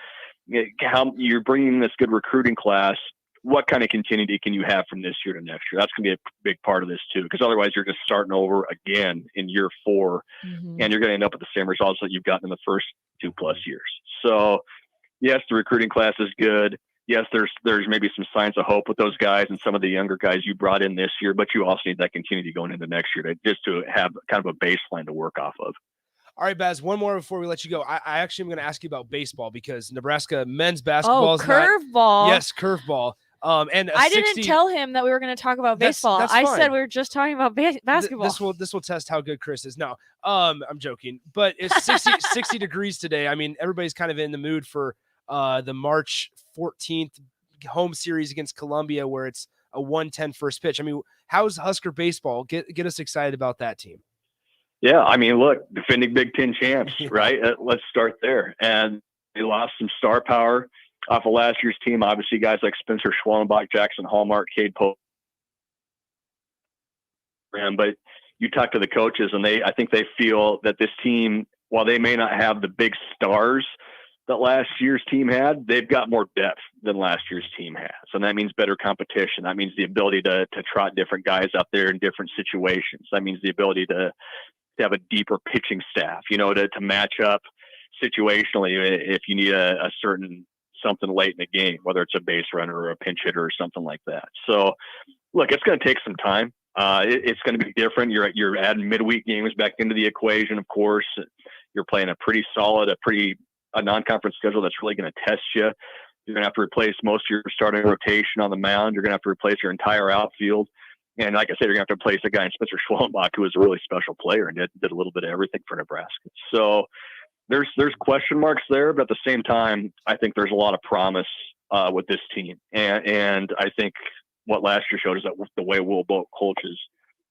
how you're bringing this good recruiting class, what kind of continuity can you have from this year to next year? That's going to be a big part of this too, because otherwise you're just starting over again in year 4, and you're going to end up with the same results that you've gotten in the first 2+ years. So yes, the recruiting class is good. Yes, there's maybe some signs of hope with those guys and some of the younger guys you brought in this year, but you also need that continuity going into next year to have kind of a baseline to work off of. All right, Baz, one more before we let you go. I actually am going to ask you about baseball, because Nebraska men's basketball is curveball. Yes, curveball. And I didn't tell him that we were going to talk about baseball. That's I fine. said we were just talking about basketball. This will test how good Chris is. No, I'm joking. But it's 60 degrees today. I mean, everybody's kind of in the mood for the March 14th home series against Columbia, where it's a 1:10 first pitch. I mean, how's Husker baseball? Get us excited about that team. Yeah, I mean, look, defending Big Ten champs, right? Let's start there. And they lost some star power off of last year's team. Obviously, guys like Spencer Schwellenbach, Jackson Hallmark, Cade Pope. But you talk to the coaches, and I think they feel that this team, while they may not have the big stars that last year's team had, they've got more depth than last year's team has. And that means better competition. That means the ability to trot different guys out there in different situations. That means the ability to have a deeper pitching staff, to match up situationally if you need a certain something late in the game, whether it's a base runner or a pinch hitter or something like that. So look, it's going to take some time. It's going to be different. You're adding midweek games back into the equation. Of course, you're playing a pretty solid, a non-conference schedule that's really going to test you. You're going to have to replace most of your starting rotation on the mound. You're going to have to replace your entire outfield. And like I said, you're going to have to replace a guy in Spencer Schwellenbach, who was a really special player and did a little bit of everything for Nebraska. So there's question marks there, but at the same time, I think there's a lot of promise with this team. And I think what last year showed is that the way Will Bolt coaches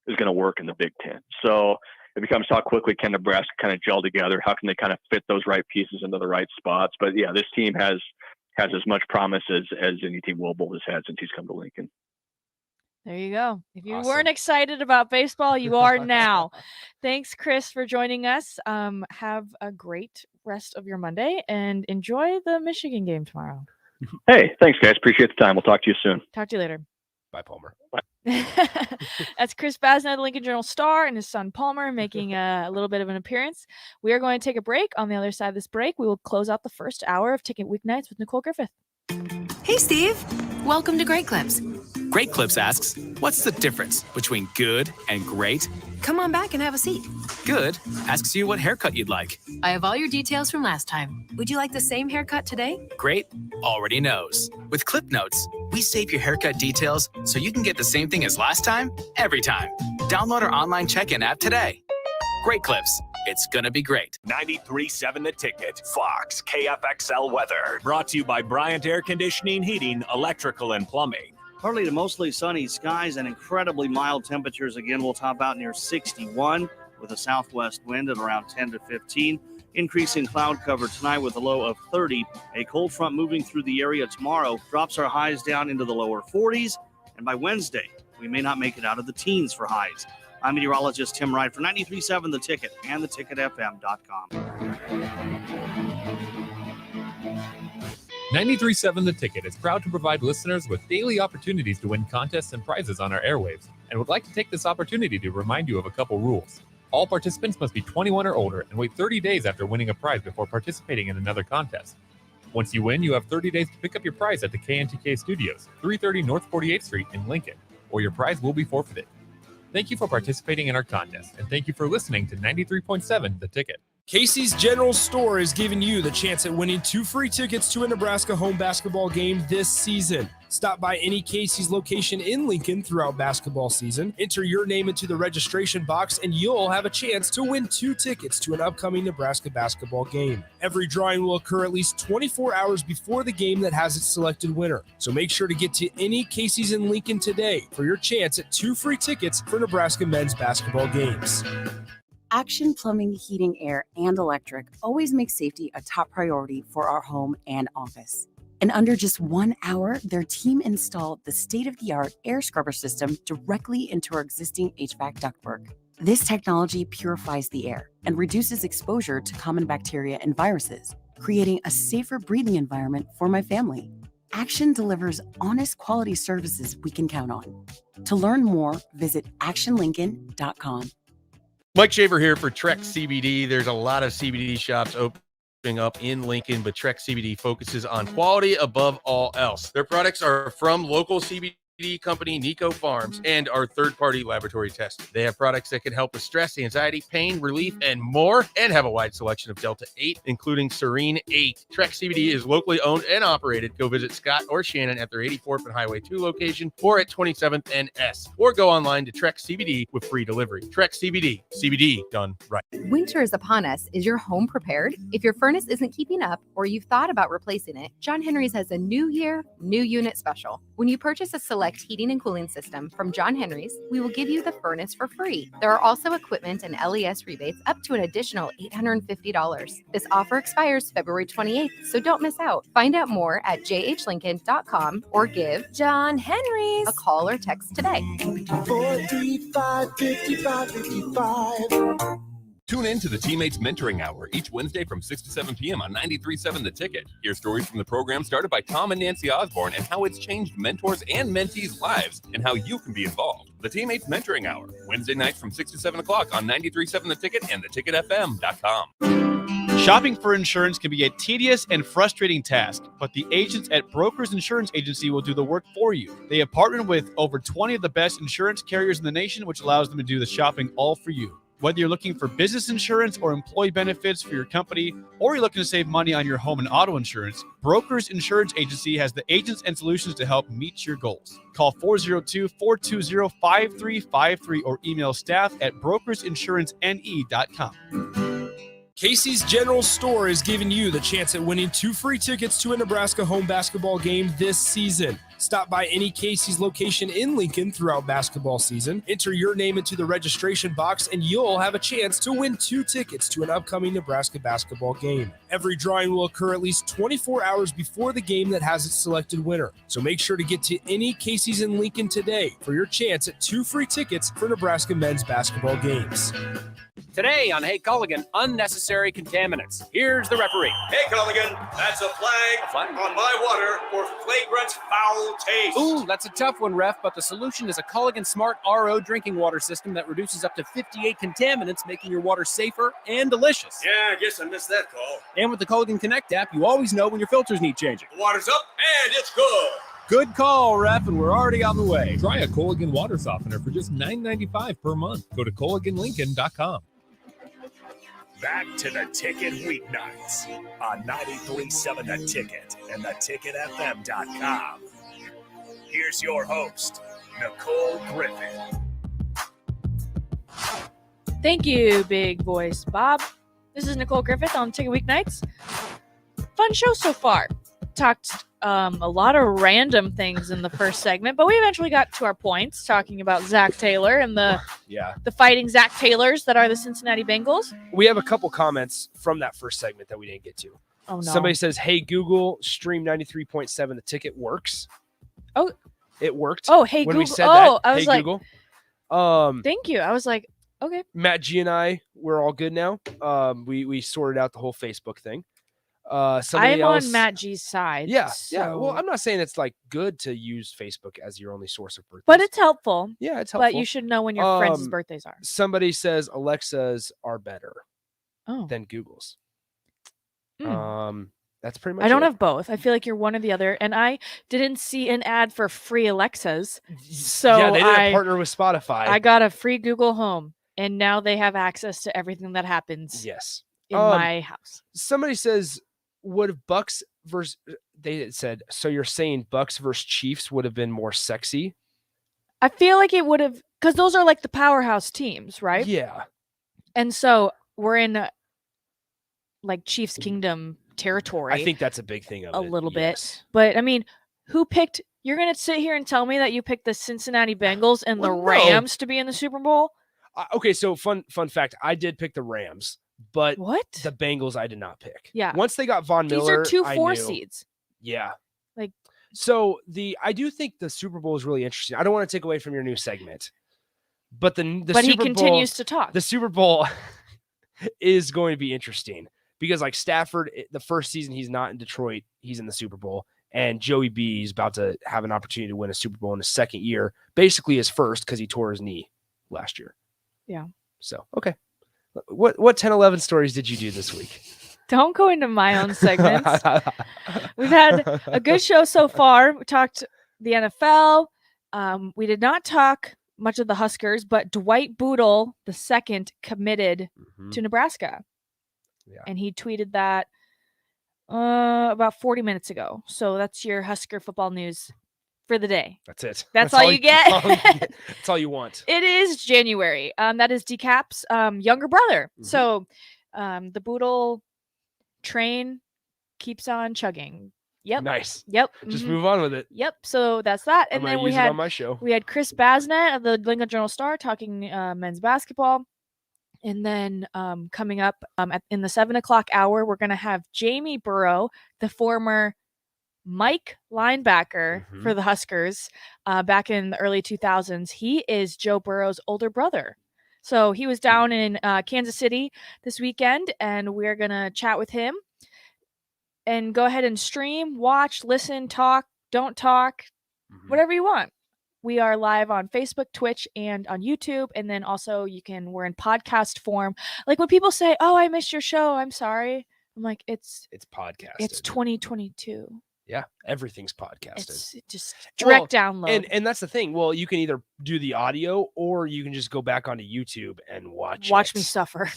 is going to work in the Big Ten. So it becomes how quickly can Nebraska kind of gel together? How can they kind of fit those right pieces into the right spots? But yeah, this team has as much promise as any team Will Bolt has had since he's come to Lincoln. There you go. If you Awesome. weren't excited about baseball, you are now. Thanks, Chris, for joining us. Have a great rest of your Monday and enjoy the Michigan game tomorrow. Hey, thanks, guys. Appreciate the time. We'll talk to you soon. Talk to you later. Bye, Palmer. That's Chris Basna, the Lincoln Journal-Star, and his son Palmer making a little bit of an appearance. We are going to take a break. On the other side of this break, we will close out the first hour of Ticket Weeknights with Nicole Griffith. Hey, Steve. Welcome to Great Clips. Great Clips asks, what's the difference between good and great? Come on back and have a seat. Good asks you what haircut you'd like. I have all your details from last time. Would you like the same haircut today? Great already knows. With Clip Notes, we save your haircut details so you can get the same thing as last time, every time. Download our online check-in app today. Great Clips. It's gonna be great. 93.7 The Ticket. Fox KFXL weather. Brought to you by Bryant Air Conditioning, Heating, Electrical, and Plumbing. Partly to mostly sunny skies and incredibly mild temperatures. Again, we'll top out near 61 with a southwest wind at around 10 to 15. Increasing cloud cover tonight with a low of 30. A cold front moving through the area tomorrow drops our highs down into the lower 40s. And by Wednesday, we may not make it out of the teens for highs. I'm meteorologist Tim Wright for 93.7 The Ticket and theticketfm.com. 93.7 The Ticket is proud to provide listeners with daily opportunities to win contests and prizes on our airwaves, and would like to take this opportunity to remind you of a couple rules. All participants must be 21 or older and wait 30 days after winning a prize before participating in another contest. Once you win, you have 30 days to pick up your prize at the KNTK Studios, 330 North 48th Street in Lincoln, or your prize will be forfeited. Thank you for participating in our contest, and thank you for listening to 93.7 The Ticket. Casey's General Store is giving you the chance at winning 2 free tickets to a Nebraska home basketball game this season. Stop by any Casey's location in Lincoln throughout basketball season, enter your name into the registration box, and you'll have a chance to win 2 tickets to an upcoming Nebraska basketball game. Every drawing will occur at least 24 hours before the game that has its selected winner. So make sure to get to any Casey's in Lincoln today for your chance at 2 free tickets for Nebraska men's basketball games. Action Plumbing, Heating, Air, and Electric always makes safety a top priority for our home and office. In under just 1 hour, their team installed the state-of-the-art air scrubber system directly into our existing HVAC ductwork. This technology purifies the air and reduces exposure to common bacteria and viruses, creating a safer breathing environment for my family. Action delivers honest quality services we can count on. To learn more, visit actionlincoln.com. Mike Shaver here for Trek CBD. There's a lot of CBD shops opening up in Lincoln, but Trek CBD focuses on quality above all else. Their products are from local CBD company Nico Farms and are third-party laboratory tested. They have products that can help with stress, anxiety, pain, relief, and more, and have a wide selection of Delta 8, including Serene 8. Trek CBD is locally owned and operated. Go visit Scott or Shannon at their 84th and Highway 2 location or at 27th and S, or go online to Trek CBD with free delivery. Trek CBD, CBD done right. Winter is upon us. Is your home prepared? If your furnace isn't keeping up or you've thought about replacing it, John Henry's has a new year, new unit special. When you purchase a select select heating and cooling system from John Henry's, we will give you the furnace for free. There are also equipment and LES rebates up to an additional $850. This offer expires February 28th, so don't miss out. Find out more at jhlincoln.com or give John Henry's a call or text today. 435-5555. Tune in to the Teammates Mentoring Hour each Wednesday from 6 to 7 p.m. on 93.7 The Ticket. Hear stories from the program started by Tom and Nancy Osborne and how it's changed mentors and mentees' lives and how you can be involved. The Teammates Mentoring Hour, Wednesday nights from 6 to 7 o'clock on 93.7 The Ticket and theticketfm.com. Shopping for insurance can be a tedious and frustrating task, but the agents at Brokers Insurance Agency will do the work for you. They have partnered with over 20 of the best insurance carriers in the nation, which allows them to do the shopping all for you. Whether you're looking for business insurance or employee benefits for your company, or you're looking to save money on your home and auto insurance, Brokers Insurance Agency has the agents and solutions to help meet your goals. Call 402-420-5353 or email staff at brokersinsurancene.com. Casey's General Store is giving you the chance at winning 2 free tickets to a Nebraska home basketball game this season. Stop by any Casey's location in Lincoln throughout basketball season. Enter your name into the registration box, and you'll have a chance to win 2 tickets to an upcoming Nebraska basketball game. Every drawing will occur at least 24 hours before the game that has its selected winner. So make sure to get to any Casey's in Lincoln today for your chance at 2 free tickets for Nebraska men's basketball games. Today on Hey Culligan, unnecessary contaminants. Here's the referee. Hey, Culligan, that's a flag on my water for flagrant foul taste. Ooh, that's a tough one, ref, but the solution is a Culligan Smart RO drinking water system that reduces up to 58 contaminants, making your water safer and delicious. Yeah, I guess I missed that call. And with the Culligan Connect app, you always know when your filters need changing. The water's up, and it's good. Good call, ref, and we're already on the way. Try a Culligan water softener for just $9.95 per month. Go to CulliganLincoln.com. Back to the Ticket weeknights on 93.7 The Ticket and theticketfm.com. Here's your host, Nicole Griffith. Thank you, big voice Bob. This is Nicole Griffith on Ticket Weeknights. Fun show so far. Talked a lot of random things in the first segment, but we eventually got to our points, talking about Zach Taylor and the fighting Zach Taylors that are the Cincinnati Bengals. We have a couple comments from that first segment that we didn't get to. Oh, no. Somebody says, hey, Google, stream 93.7 The Ticket works. Oh. It worked. Oh, hey, when Google. We said that. I was hey, like, Google. Thank you. I was like, okay. Matt G and I, we're all good now. We sorted out the whole Facebook thing. I'm on Matt G's side. Yeah. So... Well, I'm not saying it's like good to use Facebook as your only source of birthdays. But it's helpful. Yeah, it's helpful. But you should know when your friends' birthdays are. Somebody says Alexa's are better than Google's. That's pretty much I don't it. have both. I feel like you're one or the other. And I didn't see an ad for free Alexas. So yeah, they didn't partner with Spotify. I got a free Google Home. And now they have access to everything that happens in my house. Somebody says, would Bucks versus, they said, so you're saying Bucks versus Chiefs would have been more sexy? I feel like it would have, because those are like the powerhouse teams, right? Yeah. And so we're in like Chiefs Kingdom territory. I think that's a big thing of a it. little bit. But I mean, who picked, you're going to sit here and tell me that you picked the Cincinnati Bengals and the Rams to be in the Super Bowl? Okay, so fun fact, I did pick the Rams. But the Bengals I did not pick. Yeah. Once they got Von Miller, these are 2 I 4 knew. seeds. Yeah. Like, so I do think the Super Bowl is really interesting. I don't want to take away from your new segment, but but Super he continues Bowl, to talk. The Super Bowl is going to be interesting because like Stafford, the first season he's not in Detroit, he's in the Super Bowl, and Joey B is about to have an opportunity to win a Super Bowl in his second year, basically his first because he tore his knee last year. Yeah. So okay. What 10, 11 stories did you do this week? Don't go into my own segments. We've had a good show so far. We talked the NFL. We did not talk much of the Huskers, but Dwight Boodle II committed to Nebraska. Yeah. And he tweeted that about 40 minutes ago. So that's your Husker football news for the day. That's it. That's all you get. That's all you want. It is January. That is DCAP's younger brother. So the Boodle train keeps on chugging. Yep. Nice. Yep. Just mhm. move on with it. Yep. So that's that. I'm And gonna then we use it had on my show. we had Chris Basnet of the Lincoln Journal-Star talking men's basketball. And then coming up in the 7 o'clock hour, we're gonna have Jamie Burrow, the former Mike linebacker for the Huskers back in the early 2000s. He is Joe Burrow's older brother. So he was down in Kansas City this weekend, and we're going to chat with him and go ahead and stream, watch, listen, talk, don't talk, whatever you want. We are live on Facebook, Twitch, and on YouTube. And then also we're in podcast form. Like when people say, "Oh, I missed your show. I'm sorry." I'm like, it's podcasted. It's 2022. Yeah, everything's podcasted. It's just direct Well, download. And that's the thing. Well, you can either do the audio or you can just go back onto YouTube and watch me suffer.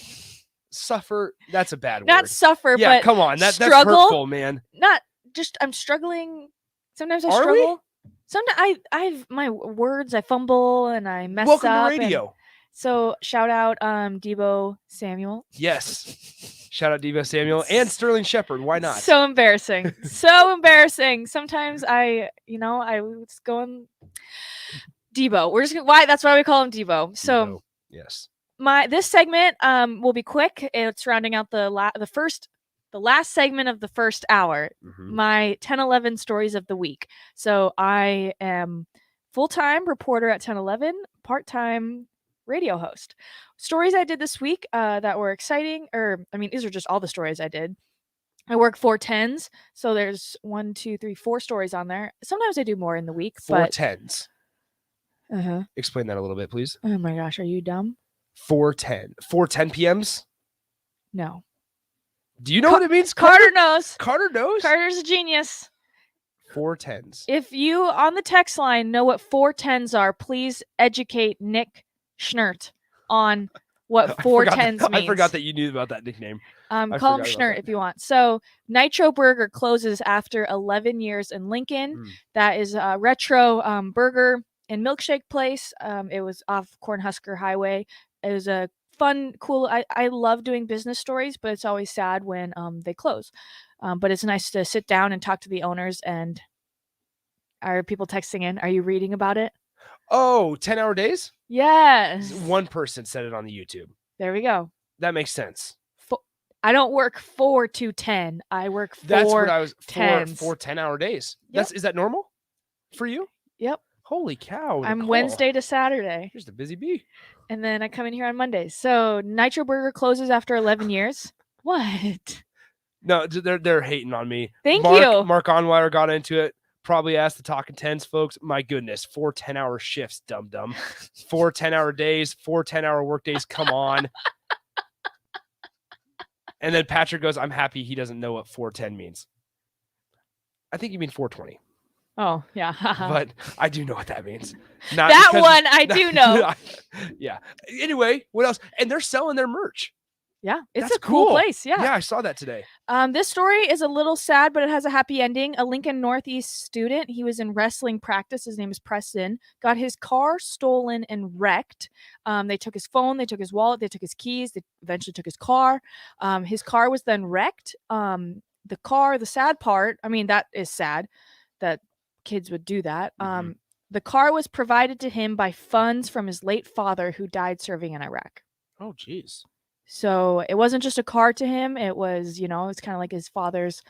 Suffer, that's a bad word. Not suffer, yeah, but come on. That's hurtful, man. Not just I'm struggling. Sometimes I Are we? struggle. Sometimes I've my words, I fumble and I mess Welcome up. to radio. So shout out Debo Samuel. Yes. Shout out Debo Samuel and Sterling Shepard. Why not? So embarrassing. So embarrassing. Sometimes I was going Debo. That's why we call him Debo. So yes. This segment will be quick. It's rounding out the last segment of the first hour. My 10-11 stories of the week. So I am full-time reporter at 10-11, part-time radio host. Stories I did this week that were exciting, these are just all the stories I did. I work 4 10s, so there's 1, 2, 3, 4 stories on there. Sometimes I do more in the week. 4 but 10s. Explain that a little bit, please. Oh my gosh, are you dumb? 4 10 PMs? No. Do you know what it means? Carter knows. Carter knows? Carter's a genius. 4 10s. If you on the text line know what 4 10s are, please educate Nick Schnert on what 4 10s means. I forgot that you knew about that nickname. Call him Schnert if you want. So Nitro Burger closes after 11 years in Lincoln. That is a retro burger and milkshake place. It was off Cornhusker Highway. It was a fun, cool. I love doing business stories, but it's always sad when they close. But it's nice to sit down and talk to the owners. And are people texting in? Are you reading about it? Oh, 10-hour days? Yes. One person said it on the YouTube. There we go. That makes sense. I don't work 4 to 10. I work 4 That's what I was 10s. 4 10-hour days. Yep. Is that normal for you? Yep. Holy cow. I'm Nicole. Wednesday to Saturday. Here's the busy bee. And then I come in here on Mondays. So Nitro Burger closes after 11 years. What? No, they're hating on me. Thank you. Mark Onweiler got into it. Probably asked the Talking Tens folks. My goodness, 4 10-hour shifts, dum-dum. 4 10-hour days, 4 10-hour work days. Come on. And then Patrick goes, I'm happy he doesn't know what 410 means. I think you mean 420. Oh, yeah. But I do know what that means. That one I do know. Yeah. Anyway, what else? And they're selling their merch. Yeah, it's That's a cool cool. place. Yeah. Yeah, I saw that today. This story is a little sad, but it has a happy ending. A Lincoln Northeast student, he was in wrestling practice. His name is Preston. Got his car stolen and wrecked. They took his phone, they took his wallet, they took his keys, they eventually took his car. His car was then wrecked. The sad part, that is sad that kids would do that. The car was provided to him by funds from his late father who died serving in Iraq. Oh, geez. So it wasn't just a car to him. It was, it's kind of like his father's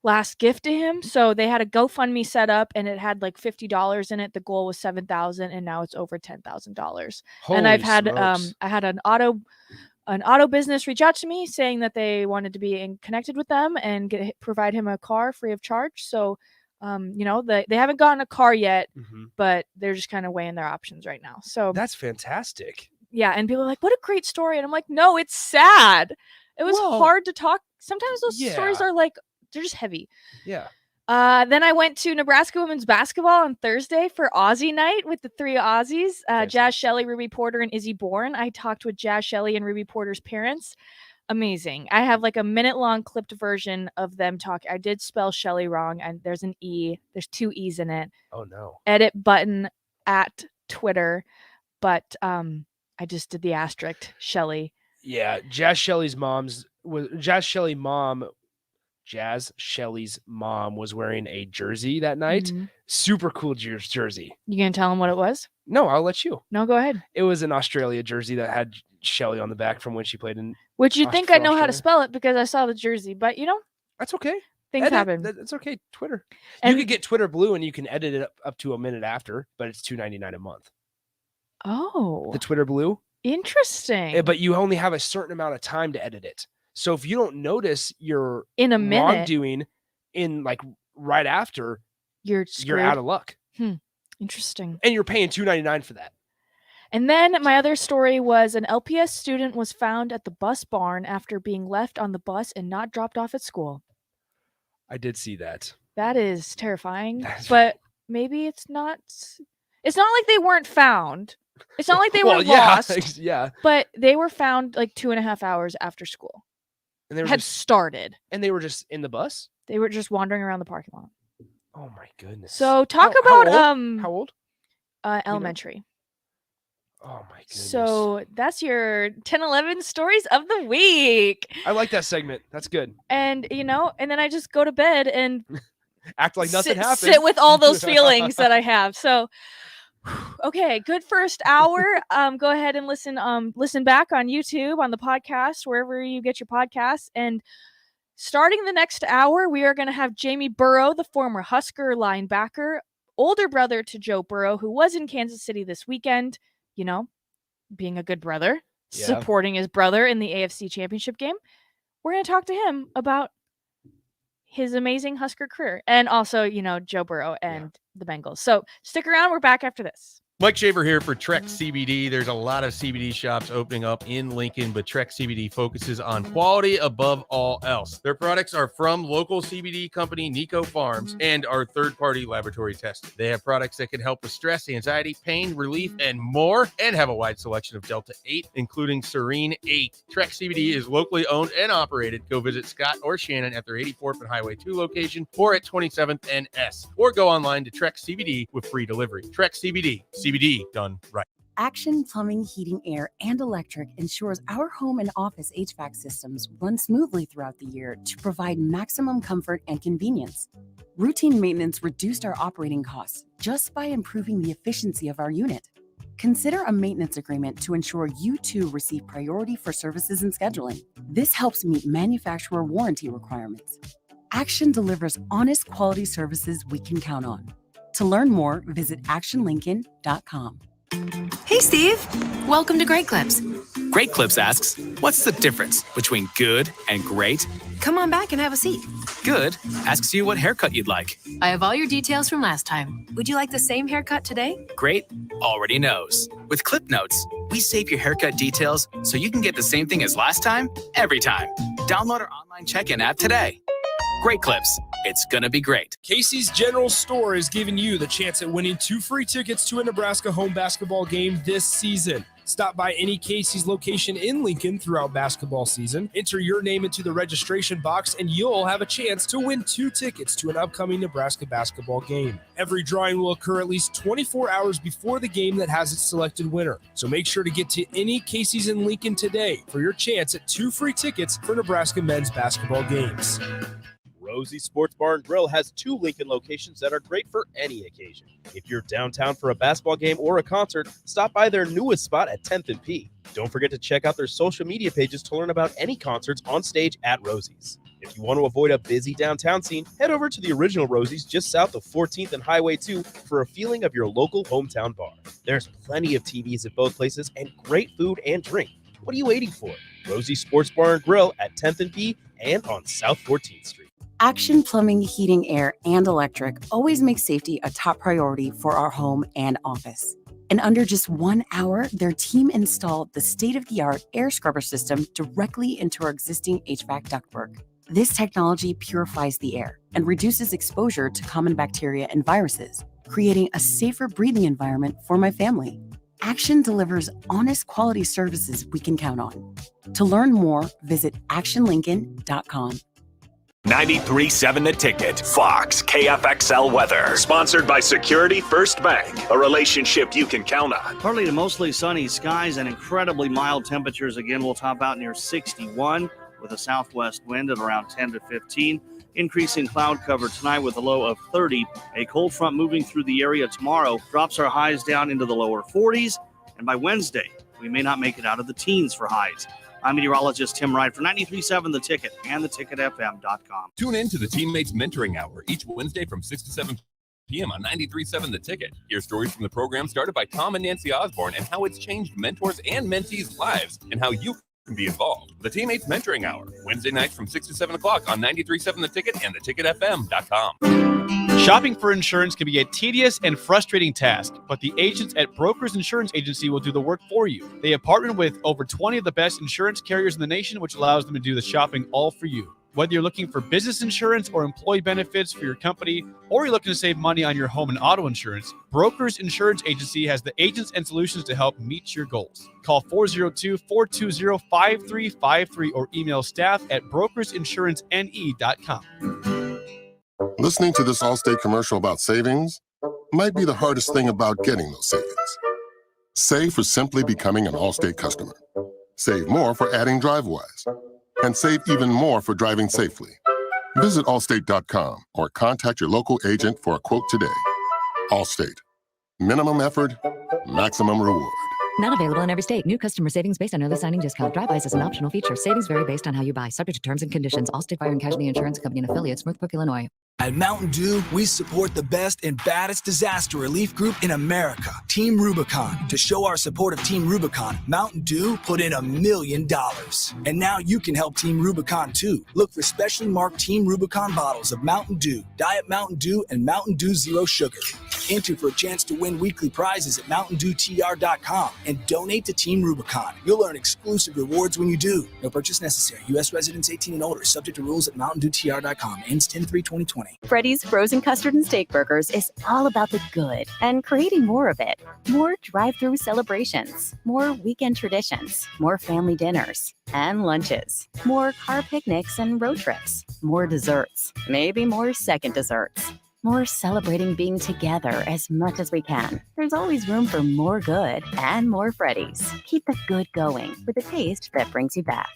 last gift to him. So they had a GoFundMe set up and it had like $50 in it. The goal was $7,000 and now it's over $10,000. And I've had, I had an auto business reach out to me saying that they wanted to be connected with them and provide him a car free of charge. So, they haven't gotten a car yet, but they're just kind of weighing their options right now. So that's fantastic. Yeah, and people are like, what a great story. And I'm like, no, it's sad. It was hard to talk. Sometimes those stories are like, they're just heavy. Yeah. Then I went to Nebraska women's basketball on Thursday for Aussie night with the 3 Aussies, Jazz Shelley, Ruby Porter, and Izzy Bourne. I talked with Jazz Shelley and Ruby Porter's parents. Amazing. I have like a minute-long clipped version of them talking. I did spell Shelley wrong, and there's an E. There's 2 E's in it. Oh, no. Edit button at Twitter, but I just did the asterisk Shelley. Yeah, Jazz Shelley's mom Jazz Shelley's mom was wearing a jersey that night. Mhm. Super cool jersey. You gonna tell him what it was? No, I'll let you. No, go ahead. It was an Australia jersey that had Shelley on the back from when she played in. Which you think I know how to Australia. spell it because I saw the jersey, but That's okay. things happen. It's okay. Twitter. And- you could get Twitter Blue and you can edit it up to a minute after, but it's $2.99 a month. Oh, The Twitter Blue. interesting. But you only have a certain amount of time to edit it. So if you don't notice your In a minute. wrongdoing in like right after, You're out of luck. Interesting. And you're paying $2.99 for that. And then my other story was an LPS student was found at the bus barn after being left on the bus and not dropped off at school. I did see that. That is terrifying. But maybe it's not. It's not like they weren't found. It's not like they were lost. Yeah. But they were found like 2.5 hours after school. And they were had started. And they were just in the bus? They were just wandering around the parking lot. Oh my goodness. So talk How about old? How old? Elementary. Oh my goodness. So that's your 10-11 stories of the week. I like that segment. That's good. And and then I just go to bed and Act like nothing happened. sit with all those feelings that I have. So okay, good first hour. Go ahead and listen back on YouTube, on the podcast, wherever you get your podcasts. And starting the next hour, we are going to have Jamie Burrow, the former Husker linebacker, older brother to Joe Burrow, who was in Kansas City this weekend, being a good brother, supporting his brother in the AFC Championship game. We're going to talk to him about his amazing Husker career and also, Joe Burrow and the Bengals. So stick around. We're back after this. Mike Shaver here for Trek CBD. There's a lot of CBD shops opening up in Lincoln, but Trek CBD focuses on quality above all else. Their products are from local CBD company Nico Farms and are third-party laboratory tested. They have products that can help with stress, anxiety, pain, relief, and more, and have a wide selection of Delta 8, including Serene 8. Trek CBD is locally owned and operated. Go visit Scott or Shannon at their 84th and Highway 2 location or at 27th and S, or go online to Trek CBD with free delivery. Trek CBD. CBD done right. Action Plumbing, Heating, Air, and Electric ensures our home and office HVAC systems run smoothly throughout the year to provide maximum comfort and convenience. Routine maintenance reduced our operating costs just by improving the efficiency of our unit. Consider a maintenance agreement to ensure you too receive priority for services and scheduling. This helps meet manufacturer warranty requirements. Action delivers honest quality services we can count on. To learn more, visit actionlincoln.com. Hey, Steve. Welcome to Great Clips. Great Clips asks, what's the difference between good and great? Come on back and have a seat. Good asks you what haircut you'd like. I have all your details from last time. Would you like the same haircut today? Great already knows. With Clip Notes, we save your haircut details so you can get the same thing as last time, every time. Download our online check-in app today. Great Clips. It's gonna be great. Casey's General Store is giving you the chance at winning 2 free tickets to a Nebraska home basketball game this season. Stop by any Casey's location in Lincoln throughout basketball season. Enter your name into the registration box and you'll have a chance to win 2 tickets to an upcoming Nebraska basketball game. Every drawing will occur at least 24 hours before the game that has its selected winner. So make sure to get to any Casey's in Lincoln today for your chance at 2 free tickets for Nebraska men's basketball games. Rosie's Sports Bar and Grill has 2 Lincoln locations that are great for any occasion. If you're downtown for a basketball game or a concert, stop by their newest spot at 10th and P. Don't forget to check out their social media pages to learn about any concerts on stage at Rosie's. If you want to avoid a busy downtown scene, head over to the original Rosie's just south of 14th and Highway 2 for a feeling of your local hometown bar. There's plenty of TVs at both places and great food and drink. What are you waiting for? Rosie's Sports Bar and Grill at 10th and P and on South 14th Street. Action Plumbing, Heating, Air, and Electric always makes safety a top priority for our home and office. In under just 1 hour, their team installed the state-of-the-art air scrubber system directly into our existing HVAC ductwork. This technology purifies the air and reduces exposure to common bacteria and viruses, creating a safer breathing environment for my family. Action delivers honest quality services we can count on. To learn more, visit actionlincoln.com. 93.7 The Ticket. Fox KFXL weather. Sponsored by Security First Bank. A relationship you can count on. Partly to mostly sunny skies and incredibly mild temperatures. Again, we'll top out near 61 with a southwest wind at around 10 to 15. Increasing cloud cover tonight with a low of 30. A cold front moving through the area tomorrow drops our highs down into the lower 40s. And by Wednesday, we may not make it out of the teens for highs. I'm meteorologist Tim Wright for 93.7 The Ticket and theticketfm.com. Tune in to the Teammates Mentoring Hour each Wednesday from 6 to 7 p.m. on 93.7 The Ticket. Hear stories from the program started by Tom and Nancy Osborne and how it's changed mentors and mentees' lives and how you can be involved. The Teammates Mentoring Hour, Wednesday nights from 6 to 7 o'clock on 93.7 The Ticket and theticketfm.com. Shopping for insurance can be a tedious and frustrating task, but the agents at Brokers Insurance Agency will do the work for you. They have partnered with over 20 of the best insurance carriers in the nation, which allows them to do the shopping all for you. Whether you're looking for business insurance or employee benefits for your company, or you're looking to save money on your home and auto insurance, Brokers Insurance Agency has the agents and solutions to help meet your goals. Call 402-420-5353 or email staff at brokersinsurancenE.com. Listening to this Allstate commercial about savings might be the hardest thing about getting those savings. Save for simply becoming an Allstate customer. Save more for adding DriveWise. And save even more for driving safely. Visit allstate.com or contact your local agent for a quote today. Allstate. Minimum effort, maximum reward. Not available in every state. New customer savings based on early signing discount. Drivewise is an optional feature. Savings vary based on how you buy. Subject to terms and conditions. Allstate Fire and Casualty Insurance Company and affiliates, Northbrook, Illinois. At Mountain Dew, we support the best and baddest disaster relief group in America, Team Rubicon. To show our support of Team Rubicon, Mountain Dew put in $1 million. And now you can help Team Rubicon too. Look for specially marked Team Rubicon bottles of Mountain Dew, Diet Mountain Dew, and Mountain Dew Zero Sugar. Enter for a chance to win weekly prizes at MountainDewTR.com and donate to Team Rubicon. You'll earn exclusive rewards when you do. No purchase necessary. U.S. residents 18 and older. Subject to rules at MountainDewTR.com. Ends 10/3/2020. Freddy's Frozen Custard and Steak Burgers is all about the good and creating more of it. More drive-through celebrations, more weekend traditions, more family dinners and lunches, more car picnics and road trips, more desserts, maybe more second desserts. More celebrating being together as much as we can. There's always room for more good and more Freddy's. Keep the good going with a taste that brings you back.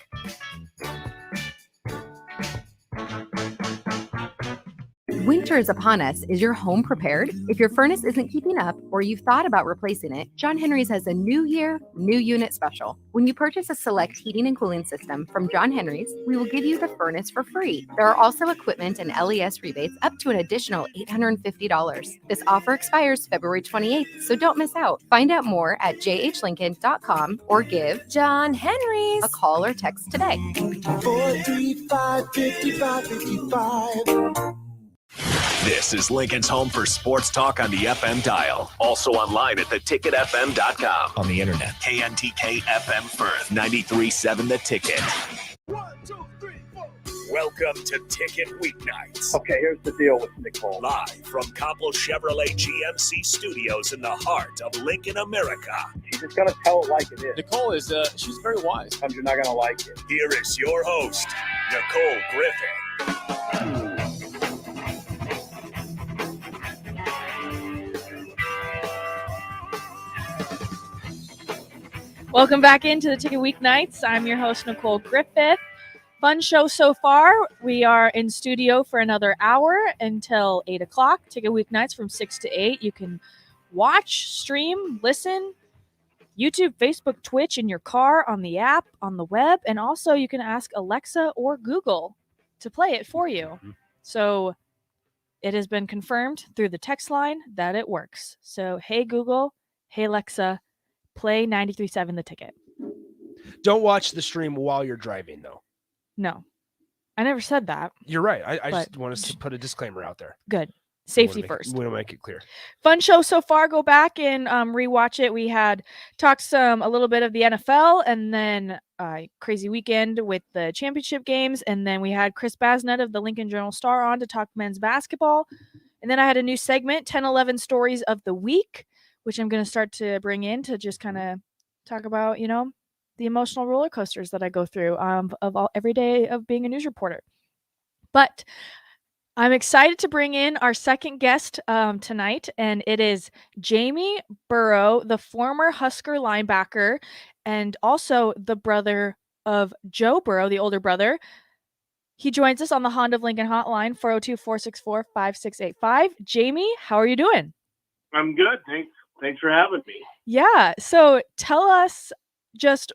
Winter is upon us. Is your home prepared? If your furnace isn't keeping up or you've thought about replacing it, John Henry's has a new year, new unit special. When you purchase a select heating and cooling system from John Henry's, we will give you the furnace for free. There are also equipment and LES rebates up to an additional $850. This offer expires February 28th, so don't miss out. Find out more at jhlincoln.com or give John Henry's a call or text today. 435-5555. This is Lincoln's home for sports talk on the FM dial. Also online at theticketfm.com. On the internet. KNTK FM Firth, 93.7 The Ticket. 1, 2, 3, 4. Welcome to Ticket Weeknights. Okay, here's the deal with Nicole. Live from Copple Chevrolet GMC Studios in the heart of Lincoln, America. She's just going to tell it like it is. Nicole is, she's very wise. Sometimes you're not going to like it. Here is your host, Nicole Griffith. Welcome back into the Ticket Weeknights. I'm your host, Nicole Griffith. Fun show so far. We are in studio for another hour until 8 o'clock. Ticket Weeknights from 6 to 8. You can watch, stream, listen, YouTube, Facebook, Twitch, in your car, on the app, on the web, and also you can ask Alexa or Google to play it for you. So it has been confirmed through the text line that it works. So, hey Google, hey Alexa, play 93.7 The Ticket. Don't watch the stream while you're driving, though. No, I never said that. You're right. I just want us to put a disclaimer out there. Good. Safety first. We want to make it clear. Fun show so far. Go back and rewatch it. We had talked a little bit of the NFL, and then crazy weekend with the championship games, and then we had Chris Basnett of the Lincoln Journal-Star on to talk men's basketball, and then I had a new segment, 10-11 stories of the week, which I'm going to start to bring in to just kind of talk about, you know, the emotional roller coasters that I go through every day of being a news reporter. But I'm excited to bring in our second guest tonight, and it is Jamie Burrow, the former Husker linebacker, and also the brother of Joe Burrow, the older brother. He joins us on the Honda of Lincoln hotline, 402-464-5685. Jamie, how are you doing? I'm good. Thanks for having me. Yeah. So tell us just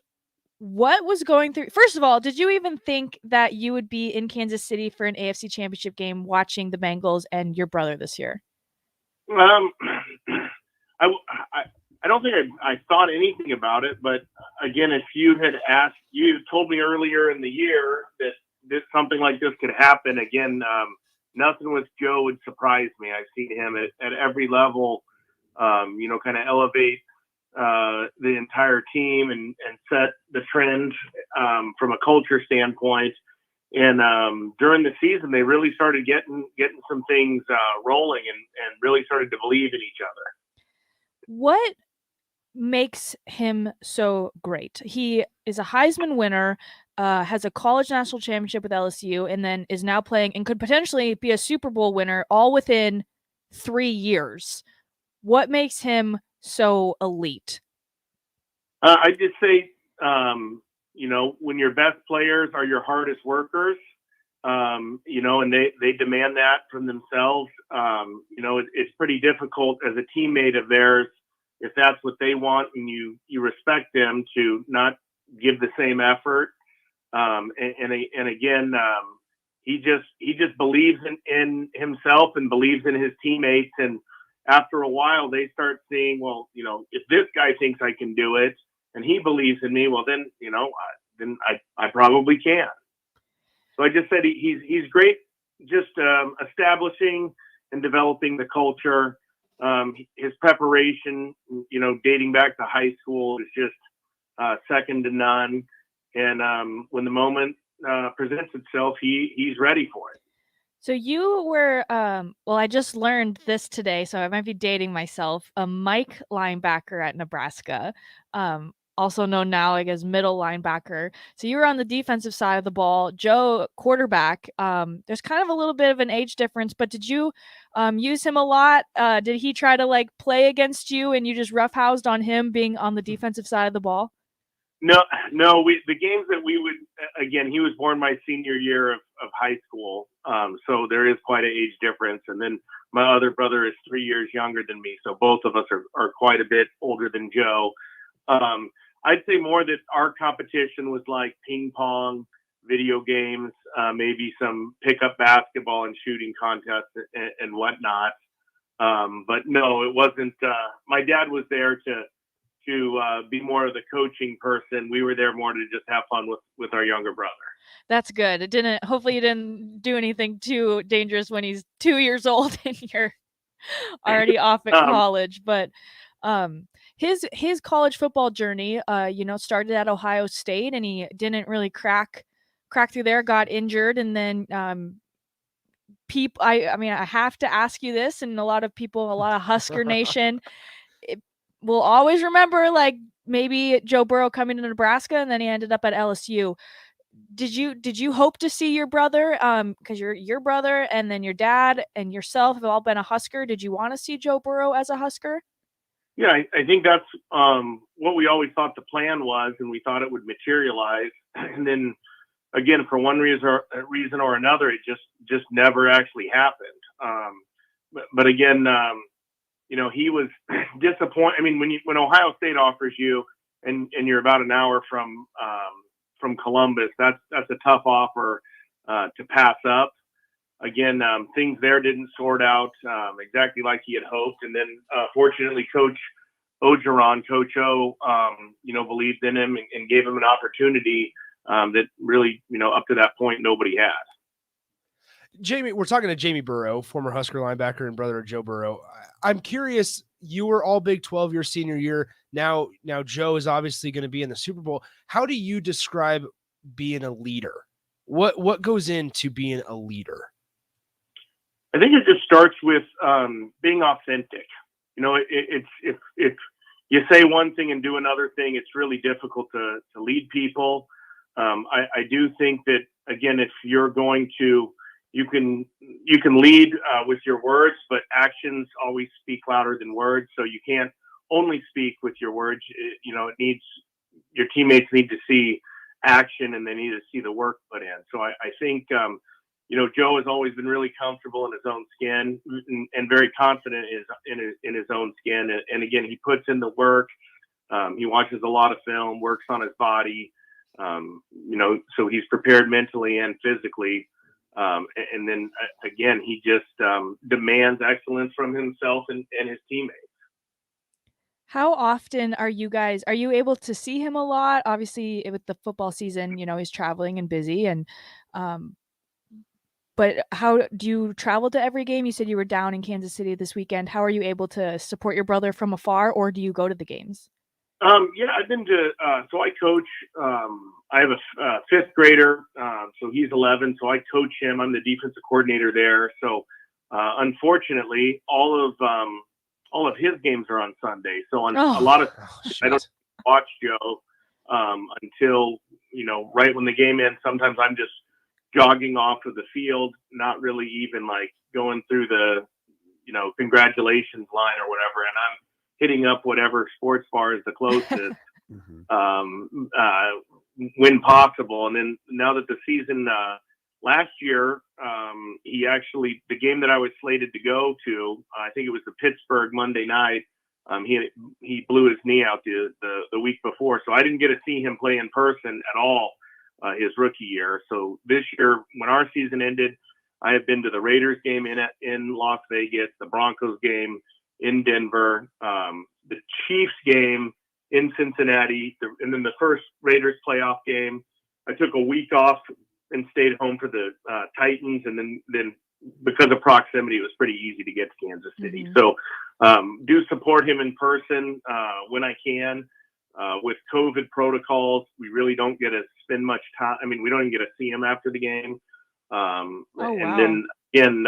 what was going through. First of all, did you even think that you would be in Kansas City for an AFC Championship game watching the Bengals and your brother this year? I don't think I thought anything about it, but again, if you had told me earlier in the year that something like this could happen, again, nothing with Joe would surprise me. I've seen him at every level, kind of elevate the entire team and set the trend from a culture standpoint. And during the season, they really started getting some things rolling and really started to believe in each other. What makes him so great? He is a Heisman winner, has a college national championship with LSU, and then is now playing and could potentially be a Super Bowl winner all within 3 years. What makes him so elite? I just say, when your best players are your hardest workers, and they demand that from themselves, it's pretty difficult as a teammate of theirs, if that's what they want and you respect them, to not give the same effort. And again, he just believes in himself and believes in his teammates. And after a while, they start seeing, well, if this guy thinks I can do it and he believes in me, well, then I probably can. So I just said he's great, just establishing and developing the culture. His preparation, dating back to high school, is just second to none. And when the moment presents itself, he's ready for it. So you were, I just learned this today, so I might be dating myself, a Mike linebacker at Nebraska, also known now as middle linebacker. So you were on the defensive side of the ball, Joe quarterback. There's kind of a little bit of an age difference, but did you use him a lot? Did he try to play against you and you just roughhoused on him being on the defensive side of the ball? No. The games that we would, again, he was born my senior year of high school. So there is quite an age difference. And then my other brother is 3 years younger than me. So both of us are quite a bit older than Joe. I'd say more that our competition was like ping pong, video games, maybe some pickup basketball and shooting contests and whatnot. But no, it wasn't. My dad was there to be more of the coaching person. We were there more to just have fun with our younger brother. That's good. Hopefully you didn't do anything too dangerous when he's 2 years old and you're already off at college. But his college football journey, started at Ohio State, and he didn't really crack through there, got injured, and then I have to ask you this, and a lot of Husker Nation will always remember, maybe Joe Burrow coming to Nebraska, and then he ended up at LSU. Did you hope to see your brother, because your brother and then your dad and yourself have all been a Husker? Did you want to see Joe Burrow as a Husker? Yeah, I think that's what we always thought the plan was, and we thought it would materialize. And then, again, for one reason or another, it just never actually happened. But again, he was disappointed. I mean, when Ohio State offers you, and you're about an hour from Columbus, that's a tough offer to pass up. Again, things there didn't sort out exactly like he had hoped. And then, fortunately, Coach Ogeron, Coach O, believed in him and gave him an opportunity that really, up to that point, nobody had. Jamie, we're talking to Jamie Burrow, former Husker linebacker and brother of Joe Burrow. I'm curious, you were all Big 12 your senior year. Now Joe is obviously going to be in the Super Bowl. How do you describe being a leader? What goes into being a leader? I think it just starts with being authentic. It's if you say one thing and do another thing, it's really difficult to lead people. I do think that, again, if you're going to, you can lead with your words, but actions always speak louder than words. So you can't only speak with your words. Your teammates need to see action, and they need to see the work put in. So I think, Joe has always been really comfortable in his own skin and very confident in his own skin. And again, he puts in the work. He watches a lot of film, works on his body, so he's prepared mentally and physically. And then again, he just demands excellence from himself and his teammates. How often are you able to see him a lot? Obviously, with the football season, he's traveling and busy, and but how do you travel to every game? You said you were down in Kansas City this weekend. How are you able to support your brother from afar, or do you go to the games? Yeah, I've been to, so I coach, I have a fifth grader, so he's 11, so I coach him. I'm the defensive coordinator there. So, unfortunately, all of his games are on Sunday. So on a lot of, I don't watch Joe, until, right when the game ends. Sometimes I'm just jogging off of the field, not really even like going through the, congratulations line or whatever. And I'm hitting up whatever sports bar is the closest, when possible. And then now that the season, last year, the game that I was slated to go to, I think it was the Pittsburgh Monday night. He blew his knee out the week before. So I didn't get to see him play in person at all, his rookie year. So this year, when our season ended, I have been to the Raiders game in Las Vegas, the Broncos game in Denver, the Chiefs game in Cincinnati, and then the first Raiders playoff game. I took a week off and stayed home for the Titans, and then because of proximity, it was pretty easy to get to Kansas City. Mm-hmm. So do support him in person when I can. With COVID protocols, we really don't get to spend much time. I mean, we don't even get to see him after the game. And then again,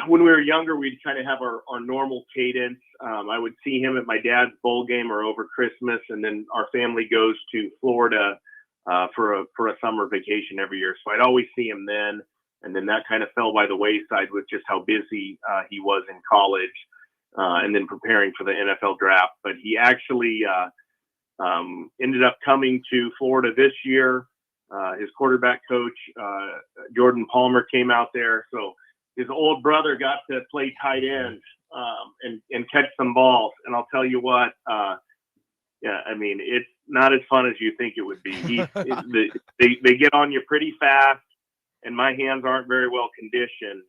when we were younger, we'd kind of have our normal cadence. I would see him at my dad's bowl game or over Christmas, and then our family goes to Florida for a summer vacation every year. So I'd always see him then, and then that kind of fell by the wayside with just how busy he was in college, and then preparing for the NFL draft. But he actually ended up coming to Florida this year. His quarterback coach, Jordan Palmer, came out there. So his old brother got to play tight end and catch some balls. And I'll tell you what, it's not as fun as you think it would be. They get on you pretty fast, and my hands aren't very well conditioned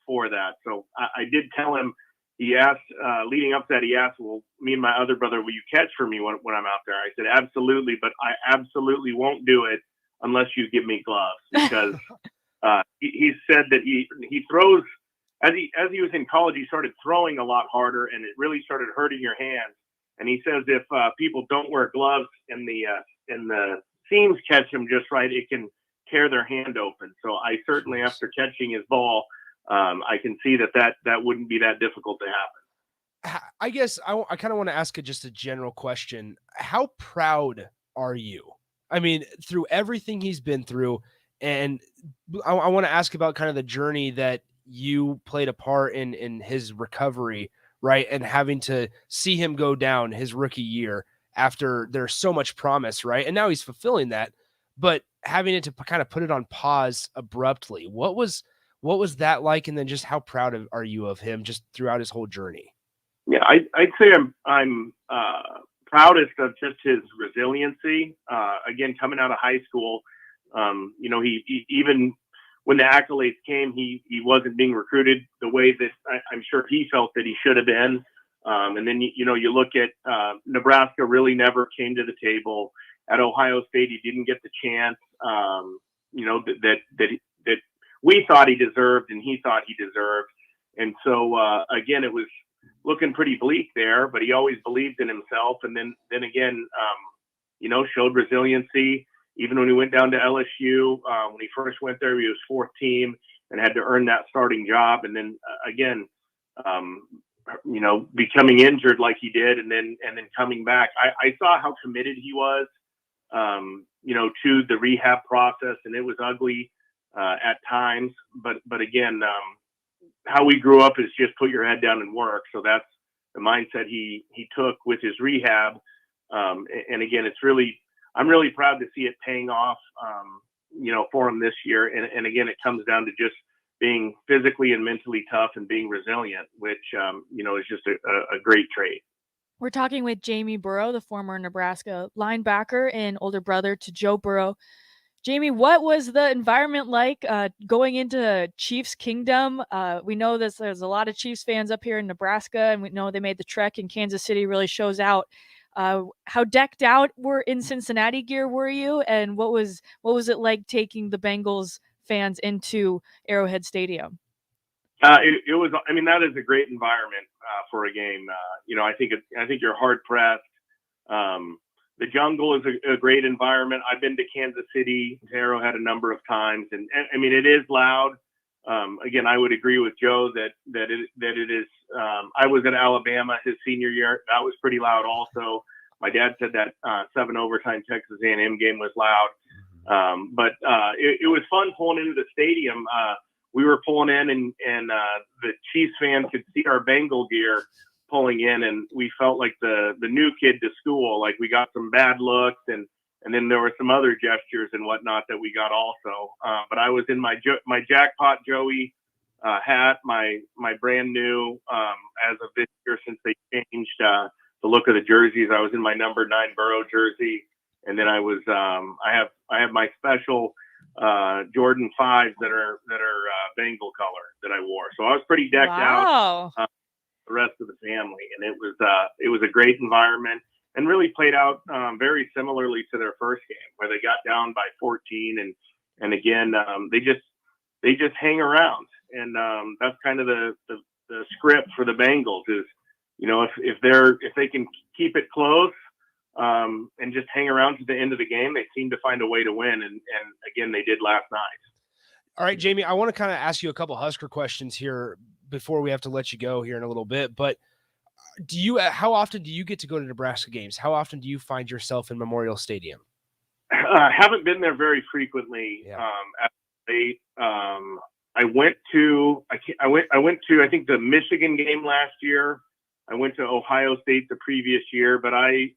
for that. So I did tell him, he asked, leading up to that, he asked, well, me and my other brother, will you catch for me when I'm out there? I said, absolutely, but I absolutely won't do it unless you give me gloves, because he said that he throws, as he was in college, he started throwing a lot harder, and it really started hurting your hands. And he says if people don't wear gloves and the seams catch them just right, it can tear their hand open. So I certainly, after catching his ball, I can see that wouldn't be that difficult to happen. I guess I kind of want to ask just a general question. How proud are you? I mean, through everything he's been through, and I want to ask about kind of the journey that you played a part in his recovery, right? And having to see him go down his rookie year after there's so much promise, right? And now he's fulfilling that, but having it to kind of put it on pause abruptly. What was that like? And then just how proud are you of him just throughout his whole journey? Yeah, I'd say I'm proudest of just his resiliency. Again, coming out of high school, he even when the accolades came, he wasn't being recruited the way that I'm sure he felt that he should have been. And then, you look at Nebraska really never came to the table. At Ohio State, he didn't get the chance, that we thought he deserved and he thought he deserved. And so, again, it was looking pretty bleak there, but he always believed in himself. And then again, showed resiliency. Even when he went down to LSU, when he first went there, he was fourth team and had to earn that starting job. And then again, becoming injured like he did, and then coming back. I saw how committed he was, to the rehab process, and it was ugly at times. But again, how we grew up is just put your head down and work. So that's the mindset he took with his rehab. And again, it's really I'm really proud to see it paying off, for them this year. And again, it comes down to just being physically and mentally tough and being resilient, which, is just a great trait. We're talking with Jamie Burrow, the former Nebraska linebacker and older brother to Joe Burrow. Jamie, what was the environment like going into Chiefs Kingdom? We know there's a lot of Chiefs fans up here in Nebraska, and we know they made the trek, and Kansas City really shows out. How decked out in Cincinnati gear were you, and what was it like taking the Bengals fans into Arrowhead Stadium? It was. I mean, that is a great environment for a game. I think you're hard pressed. The jungle is a great environment. I've been to Kansas City, Arrowhead a number of times, and I mean it is loud. Again, I would agree with Joe that it is. I was at Alabama his senior year. That was pretty loud also. My dad said that 7 overtime Texas A&M game was loud. But it was fun pulling into the stadium. We were pulling in and the Chiefs fans could see our Bengal gear pulling in, and we felt like the new kid to school. Like we got some bad looks, and then there were some other gestures and whatnot that we got also. But I was in my Jackpot Joey hat, my brand new as of this year since they changed the look of the jerseys. I was in my number 9 Burrow jersey, and then I was I have my special Jordan 5s that are Bengal color that I wore. So I was pretty decked out. The rest of the family, and it was a great environment, and really played out very similarly to their first game where they got down by 14, and again they just hang around, and that's kind of the script for the Bengals is, if they can keep it close and just hang around to the end of the game, they seem to find a way to win, and again they did last night. All right, Jamie, I want to kind of ask you a couple Husker questions here before we have to let you go here in a little bit. But how often do you get to go to Nebraska games? How often do you find yourself in Memorial Stadium? Haven't been there very frequently. Yeah. I went to I think the Michigan game last year. I went to Ohio State the previous year, but I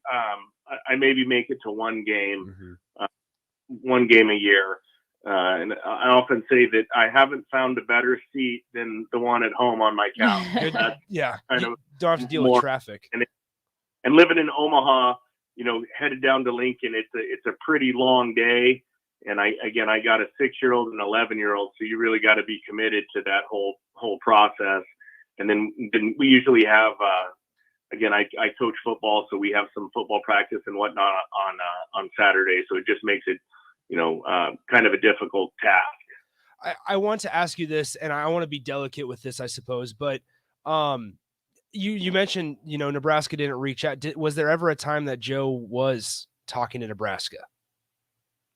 maybe make it to one game a year. And I often say that I haven't found a better seat than the one at home on my couch. Yeah, you don't have to deal with traffic. And living in Omaha, headed down to Lincoln, it's a pretty long day. And I got a 6-year-old and 11-year-old, so you really got to be committed to that whole process. And then we usually have, I coach football, so we have some football practice and whatnot on Saturday. So it just makes it, kind of a difficult task. I want to ask you this, and I want to be delicate with this, I suppose, but you mentioned, Nebraska didn't reach out. Was there ever a time that Joe was talking to Nebraska?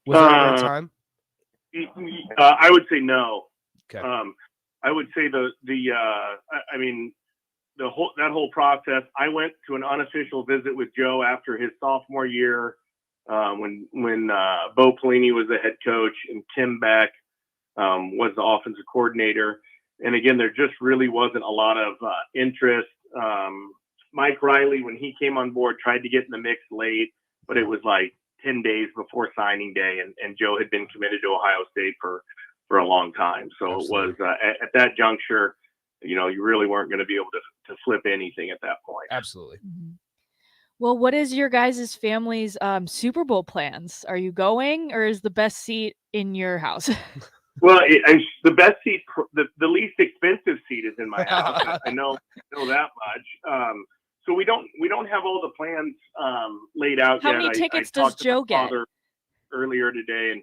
Was there ever a time? I would say no. Okay. I would say that whole process. I went to an unofficial visit with Joe after his sophomore year, when Bo Pelini was the head coach and Tim Beck was the offensive coordinator. And again, there just really wasn't a lot of interest. Mike Riley, when he came on board, tried to get in the mix late, but it was like 10 days before signing day, and Joe had been committed to Ohio State for a long time. So Absolutely. It was at that juncture, you really weren't going to be able to flip anything at that point. Absolutely. Mm-hmm. Well, what is your guys' family's Super Bowl plans? Are you going, or is the best seat in your house? Well, the best seat, the least expensive seat is in my house. I know that much. So we don't have all the plans laid out yet. How many tickets does Joe get? Earlier today, and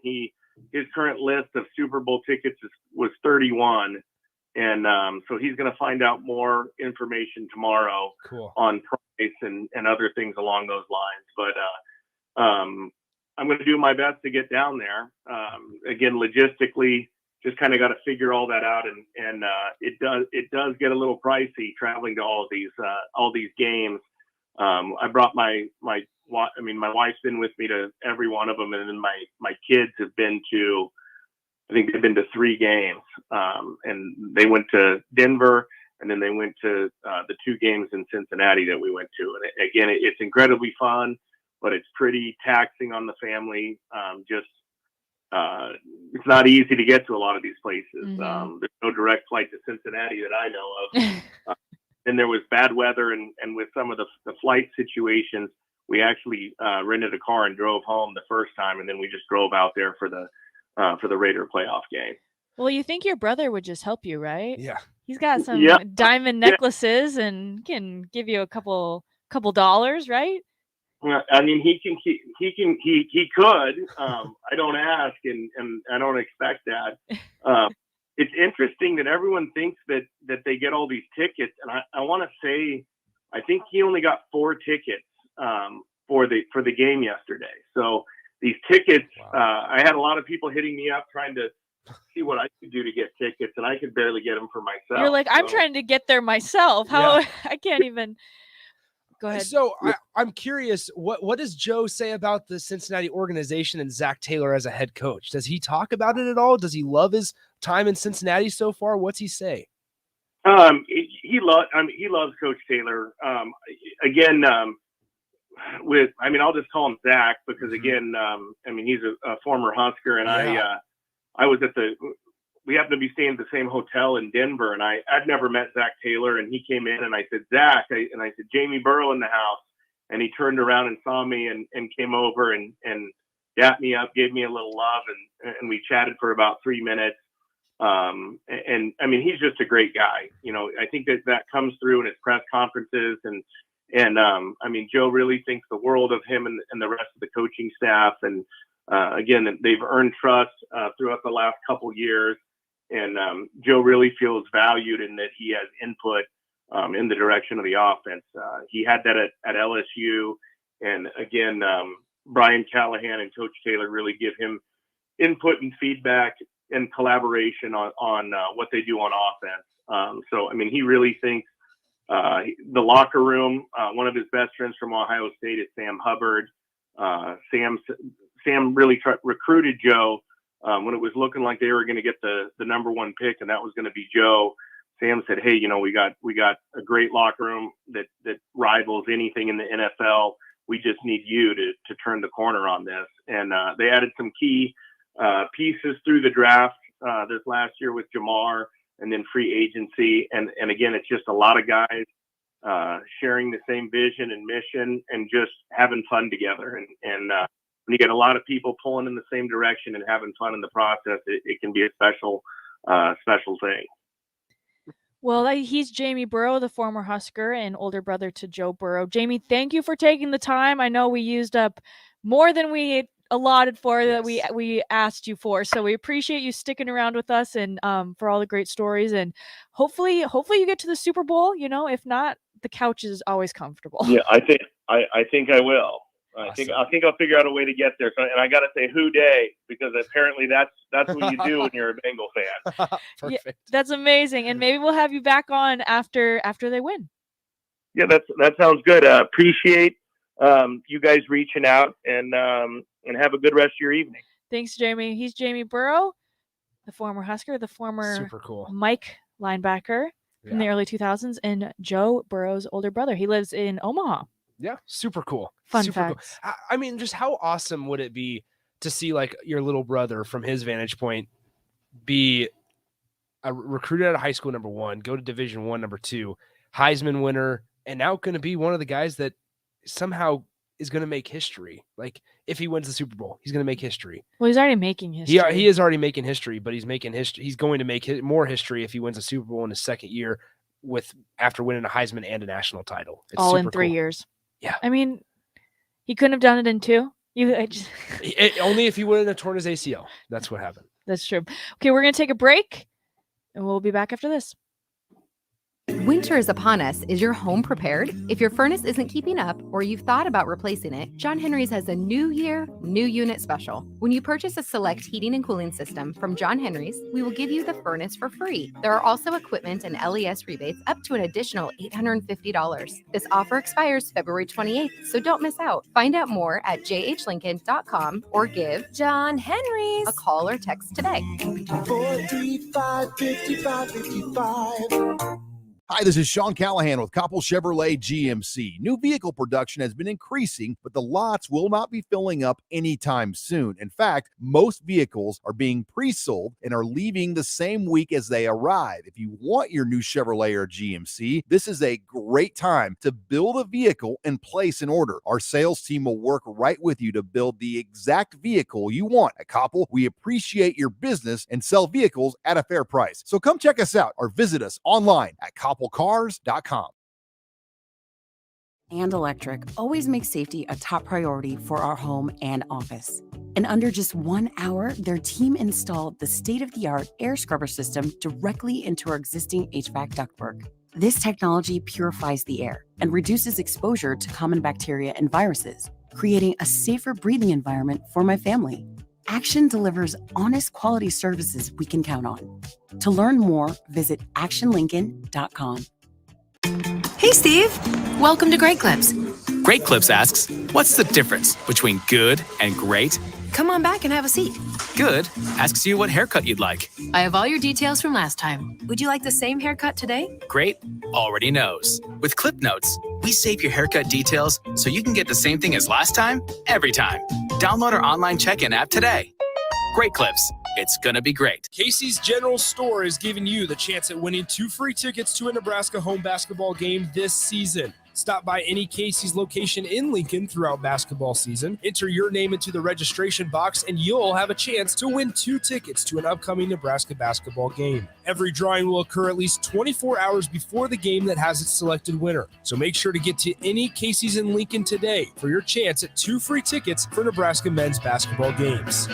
his current list of Super Bowl tickets was 31, and so he's going to find out more information tomorrow on price and other things along those lines. But I'm going to do my best to get down there. Again, logistically, just kind of got to figure all that out, and it does get a little pricey traveling to all these games. I brought my wife's been with me to every one of them, and then my kids have been to, I think they've been to 3 games, and they went to Denver, and then they went to the 2 games in Cincinnati that we went to. And again, it's incredibly fun. but it's pretty taxing on the family. It's not easy to get to a lot of these places. Mm-hmm. There's no direct flight to Cincinnati that I know of. And there was bad weather, and with some of the flight situations, we actually rented a car and drove home the first time, and then we just drove out there for the Raider playoff game. Well, you think your brother would just help you, right? Yeah. He's got some diamond necklaces and can give you a couple dollars, right? I mean, he could. I don't ask, and I don't expect that. It's interesting that everyone thinks that they get all these tickets, and I want to say, I think he only got 4 tickets for the game yesterday. So these tickets, I had a lot of people hitting me up trying to see what I could do to get tickets, and I could barely get them for myself. You're like, I'm trying to get there myself. How I can't even. Go ahead. So I'm curious, what does Joe say about the Cincinnati organization and Zach Taylor as a head coach? Does he talk about it at all? Does he love his time in Cincinnati so far? What's he say? He loves Coach Taylor. I'll just call him Zach because again, he's a former Husker, and I was we happened to be staying at the same hotel in Denver, and I'd never met Zach Taylor, and he came in, and I said, Zach, I said, Jamie Burrow in the house, and he turned around and saw me and came over and dapped me up, gave me a little love, and we chatted for about 3 minutes. He's just a great guy. I think that comes through in his press conferences, and Joe really thinks the world of him and the rest of the coaching staff, and again, they've earned trust throughout the last couple years. And Joe really feels valued in that he has input in the direction of the offense. He had that at LSU. And again, Brian Callahan and Coach Taylor really give him input and feedback and collaboration on what they do on offense. He really thinks the locker room, one of his best friends from Ohio State is Sam Hubbard. Sam really recruited Joe when it was looking like they were going to get the number 1 pick, and that was going to be Joe. Sam said, "Hey, we got a great locker room that rivals anything in the NFL. We just need you to turn the corner on this." And they added some key pieces through the draft this last year with Jamar, and then free agency. And again, it's just a lot of guys sharing the same vision and mission and just having fun together. And when you get a lot of people pulling in the same direction and having fun in the process, it can be a special thing. Well, he's Jamie Burrow, the former Husker and older brother to Joe Burrow. Jamie, thank you for taking the time. I know we used up more than we allotted for that we asked you for. So we appreciate you sticking around with us and for all the great stories. And hopefully you get to the Super Bowl. If not, the couch is always comfortable. Yeah, I think I will. Awesome. I think I'll figure out a way to get there. So, and I got to say, who day, because apparently that's what you do when you're a Bengal fan. Perfect. Yeah, that's amazing. And maybe we'll have you back on after they win. Yeah, that sounds good. Appreciate you guys reaching out, and have a good rest of your evening. Thanks, Jamie. He's Jamie Burrow, the former Husker, the former Super cool Mike linebacker in the early 2000s, and Joe Burrow's older brother. He lives in Omaha. Yeah, super cool. Fun super facts. Cool. Just how awesome would it be to see like your little brother from his vantage point be recruited out of high school, number 1, go to Division I, number 2, Heisman winner, and now going to be one of the guys that somehow is going to make history. Like if he wins the Super Bowl, he's going to make history. Well, he's already making history. He is already making history, but he's making history. He's going to make more history if he wins a Super Bowl in his second year after winning a Heisman and a national title. It's all in super 3 cool. years. Yeah. He couldn't have done it in 2. Only if he wouldn't have torn his ACL. That's what happened. That's true. Okay, we're going to take a break, and we'll be back after this. Winter is upon us. Is your home prepared? If your furnace isn't keeping up or you've thought about replacing it, John Henry's has a new year, new unit special. When you purchase a select heating and cooling system from John Henry's, we will give you the furnace for free. There are also equipment and LES rebates up to an additional $850. This offer expires February 28th, so don't miss out. Find out more at jhlincoln.com or give John Henry's a call or text today. 435-5555. Hi, this is Sean Callahan with Koppel Chevrolet GMC. New vehicle production has been increasing, but the lots will not be filling up anytime soon. In fact, most vehicles are being pre-sold and are leaving the same week as they arrive. If you want your new Chevrolet or GMC, this is a great time to build a vehicle and place an order. Our sales team will work right with you to build the exact vehicle you want. At Koppel, we appreciate your business and sell vehicles at a fair price. So come check us out or visit us online at koppelcars.com. And Electric always makes safety a top priority for our home and office. In under just 1 hour, their team installed the state-of-the-art air scrubber system directly into our existing HVAC ductwork. This technology purifies the air and reduces exposure to common bacteria and viruses, creating a safer breathing environment for my family. Action delivers honest quality services we can count on. To learn more, visit actionlincoln.com. Hey, Steve. Welcome to Great Clips. Great Clips asks, what's the difference between good and great? Come on back and have a seat. Good asks you what haircut you'd like. I have all your details from last time. Would you like the same haircut today? Great already knows. With Clip Notes, we save your haircut details so you can get the same thing as last time, every time. Download our online check-in app today. Great Clips. It's gonna be great. Casey's General Store is giving you the chance at winning 2 free tickets to a Nebraska home basketball game this season. Stop by any Casey's location in Lincoln throughout basketball season. Enter your name into the registration box, and you'll have a chance to win 2 tickets to an upcoming Nebraska basketball game. Every drawing will occur at least 24 hours before the game that has its selected winner. So make sure to get to any Casey's in Lincoln today for your chance at 2 free tickets for Nebraska men's basketball games.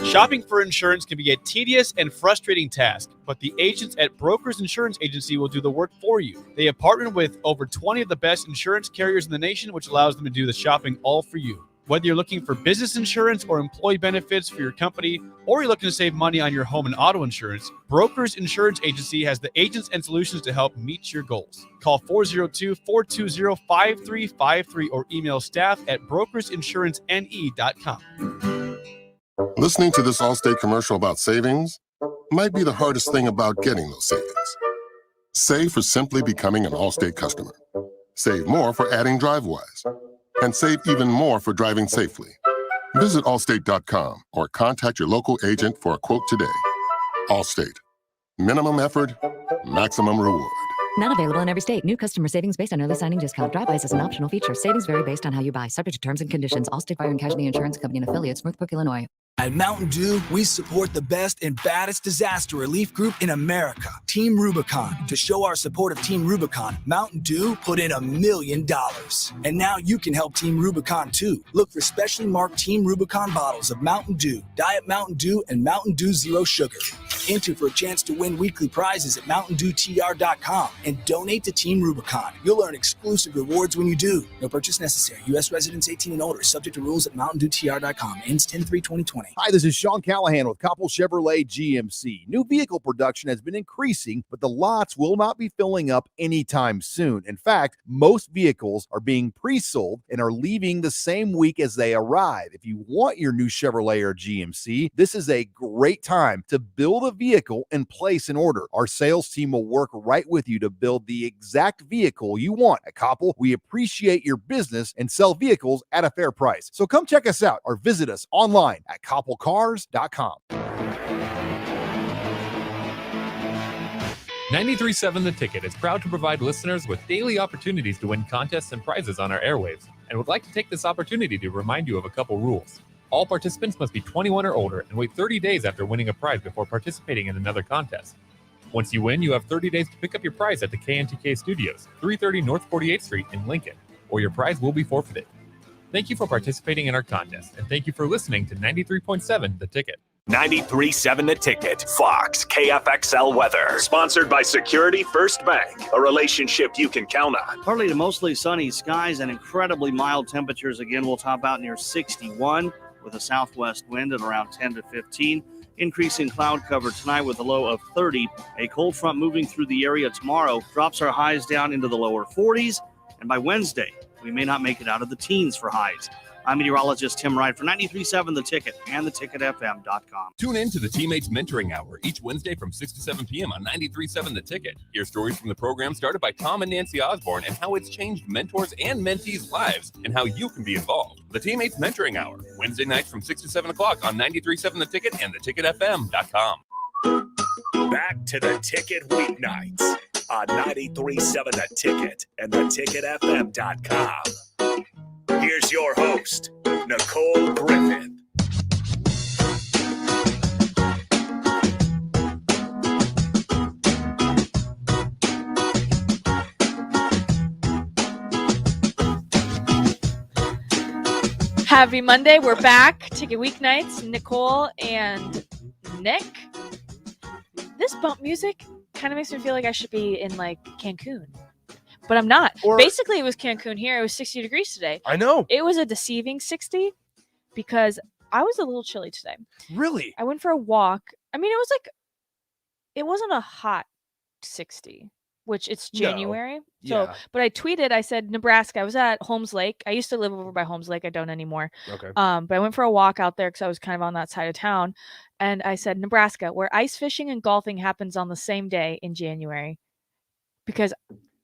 Shopping for insurance can be a tedious and frustrating task, but the agents at Brokers Insurance Agency will do the work for you. They have partnered with over 20 of the best insurance carriers in the nation, which allows them to do the shopping all for you. Whether you're looking for business insurance or employee benefits for your company, or you're looking to save money on your home and auto insurance, Brokers Insurance Agency has the agents and solutions to help meet your goals. Call 402-420-5353 or email staff at brokersinsurancene.com. Listening to this Allstate commercial about savings might be the hardest thing about getting those savings. Save for simply becoming an Allstate customer. Save more for adding DriveWise. And save even more for driving safely. Visit allstate.com or contact your local agent for a quote today. Allstate. Minimum effort, maximum reward. Not available in every state. New customer savings based on early signing discount. Drive-bys is an optional feature. Savings vary based on how you buy. Subject to terms and conditions. Allstate Fire and Casualty Insurance Company and affiliates. Northbrook, Illinois. At Mountain Dew, we support the best and baddest disaster relief group in America, Team Rubicon. To show our support of Team Rubicon, Mountain Dew put in $1 million. And now you can help Team Rubicon too. Look for specially marked Team Rubicon bottles of Mountain Dew, Diet Mountain Dew, and Mountain Dew Zero Sugar. Enter for a chance to win weekly prizes at MountainDewTR.com and donate to Team Rubicon. You'll earn exclusive rewards when you do. No purchase necessary. U.S. residents 18 and older. Subject to rules at MountainDewTR.com. Ends 10/3/2020. Hi, this is Sean Callahan with Koppel Chevrolet GMC. New vehicle production has been increasing, but the lots will not be filling up anytime soon. In fact, most vehicles are being pre-sold and are leaving the same week as they arrive. If you want your new Chevrolet or GMC, this is a great time to build a vehicle and place an order. Our sales team will work right with you to build the exact vehicle you want. At Koppel, we appreciate your business and sell vehicles at a fair price. So come check us out or visit us online at koppelcars.com. 93.7 The Ticket is proud to provide listeners with daily opportunities to win contests and prizes on our airwaves, and would like to take this opportunity to remind you of a couple rules. All participants must be 21 or older and wait 30 days after winning a prize before participating in another contest. Once you win, you have 30 days to pick up your prize at the KNTK Studios, 330 North 48th Street in Lincoln, or your prize will be forfeited. Thank you for participating in our contest, and thank you for listening to 93.7 The Ticket. 93.7 The Ticket. Fox KFXL weather. Sponsored by Security First Bank. A relationship you can count on. Partly to mostly sunny skies and incredibly mild temperatures. Again, we'll top out near 61 with a southwest wind at around 10 to 15. Increasing cloud cover tonight with a low of 30. A cold front moving through the area tomorrow drops our highs down into the lower 40s. And by Wednesday, we may not make it out of the teens for highs. I'm meteorologist Tim Wright for 93.7 The Ticket and theticketfm.com. Tune in to the Teammates Mentoring Hour each Wednesday from 6 to 7 p.m. on 93.7 The Ticket. Hear stories from the program started by Tom and Nancy Osborne and how it's changed mentors and mentees' lives and how you can be involved. The Teammates Mentoring Hour, Wednesday nights from 6 to 7 o'clock on 93.7 The Ticket and theticketfm.com. Back to The Ticket weeknights on 93.7 The Ticket and theticketfm.com. Here's your host, Nicole Griffith. Happy Monday. We're back. Ticket weeknights. Nicole and Nick. This bump music kind of makes me feel like I should be in like Cancun, but I'm not. Basically, it was Cancun here. It was 60 degrees today. I know. It was a deceiving 60 because I was a little chilly today. Really? I went for a walk. I mean, it wasn't a hot 60, which it's January. No. So, but I tweeted, I said, Nebraska. I was at Holmes Lake. I used to live over by Holmes Lake. I don't anymore. Okay. But I went for a walk out there because I was kind of on that side of town. And I said, Nebraska, where ice fishing and golfing happens on the same day in January. Because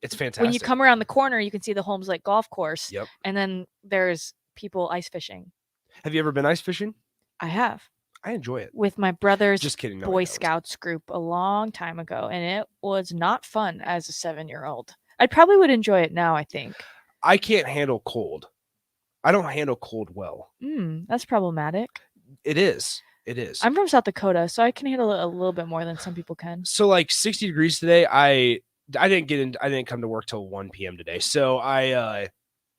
it's fantastic. when you come around the corner, you can see the Holmes Lake golf course. Yep. And then there's people ice fishing. Have you ever been ice fishing? I have. I enjoy it. With my brother's Just kidding, no, I Boy don't. Scouts group a long time ago. And it was not fun as a 7-year-old. I probably would enjoy it now, I think. I can't handle cold. I don't handle cold well. That's problematic. It is. It is. I'm from South Dakota, so I can handle it a little bit more than some people can. So like 60 degrees today, I didn't come to work till 1 p.m. today. So I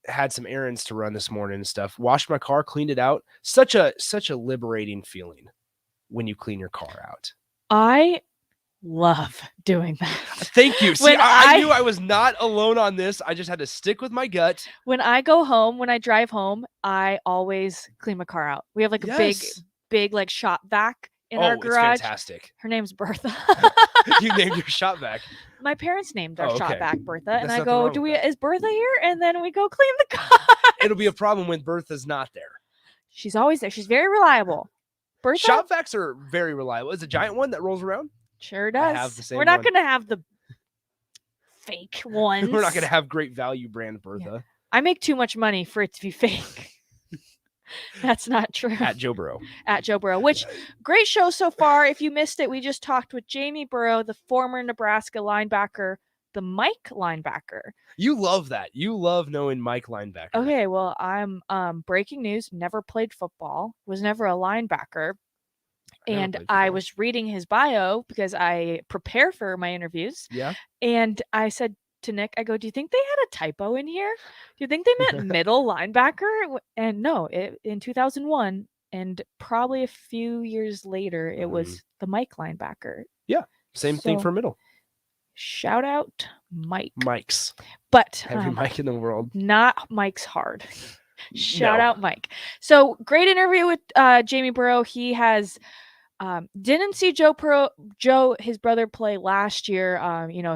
had some errands to run this morning and stuff. Washed my car, cleaned it out. Such a liberating feeling when you clean your car out. I love doing that. Thank you. See, When I knew I was not alone on this. I just had to stick with my gut. When I go home, when I drive home, I always clean my car out. We have like a big like shop vac in our garage. It's fantastic. Her name's Bertha. You named your shop vac. My parents named our Oh, shop okay. vac Bertha, and That's I nothing go, wrong with is Bertha here? And then we go clean the car. It'll be a problem when Bertha's not there. She's always there. She's very reliable. Bertha Shop vacs are very reliable. It's a giant one that rolls around. sure does. have the same We're not one. going to have the fake ones. We're not going to have great value brand Bertha. I make too much money for it to be fake. That's not true. At Joe Burrow. At Joe Burrow, which great show so far. If you missed it, we just talked with Jamie Burrow, the former Nebraska linebacker, the Mike linebacker. You love that. You love knowing Mike linebacker. Okay, well, I'm breaking news, never played football, was never a linebacker. And I was reading his bio because I prepare for my interviews. Yeah. And I said to Nick, I go, do you think they had a typo in here? Do you think they meant middle linebacker? And no, in 2001, and probably a few years later, it was the Mike linebacker. Yeah. Same thing So, for middle. Shout out Mike. Mike's. But Every Mike in the world. not Mike's hard. Shout No. out Mike. So great interview with Jamie Burrow. He has didn't see Joe, his brother, play last year.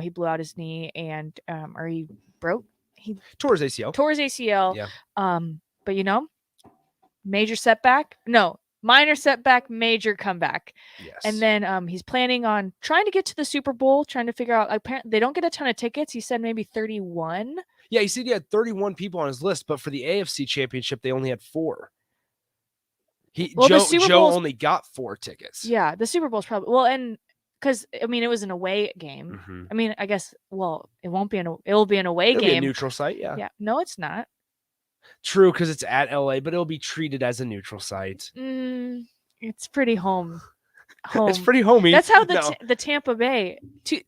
He blew out his knee and or he tore his ACL. Tore his ACL. Yeah. But major setback. No, minor setback, major comeback. Yes. And then he's planning on trying to get to the Super Bowl, trying to figure out. Apparently, they don't get a ton of tickets. He said maybe 31. Yeah, he said he had 31 people on his list, but for the AFC Championship, they only had 4. The Joe Super Bowl's- only got 4 tickets. Yeah, the Super Bowl's probably and because it was an away game. Mhm. I guess it won't be it'll be an away It'll game. be a neutral site, yeah. Yeah, no, it's not. True, because it's at LA, but it'll be treated as a neutral site. It's pretty home. It's pretty homey. That's how No. the Tampa Bay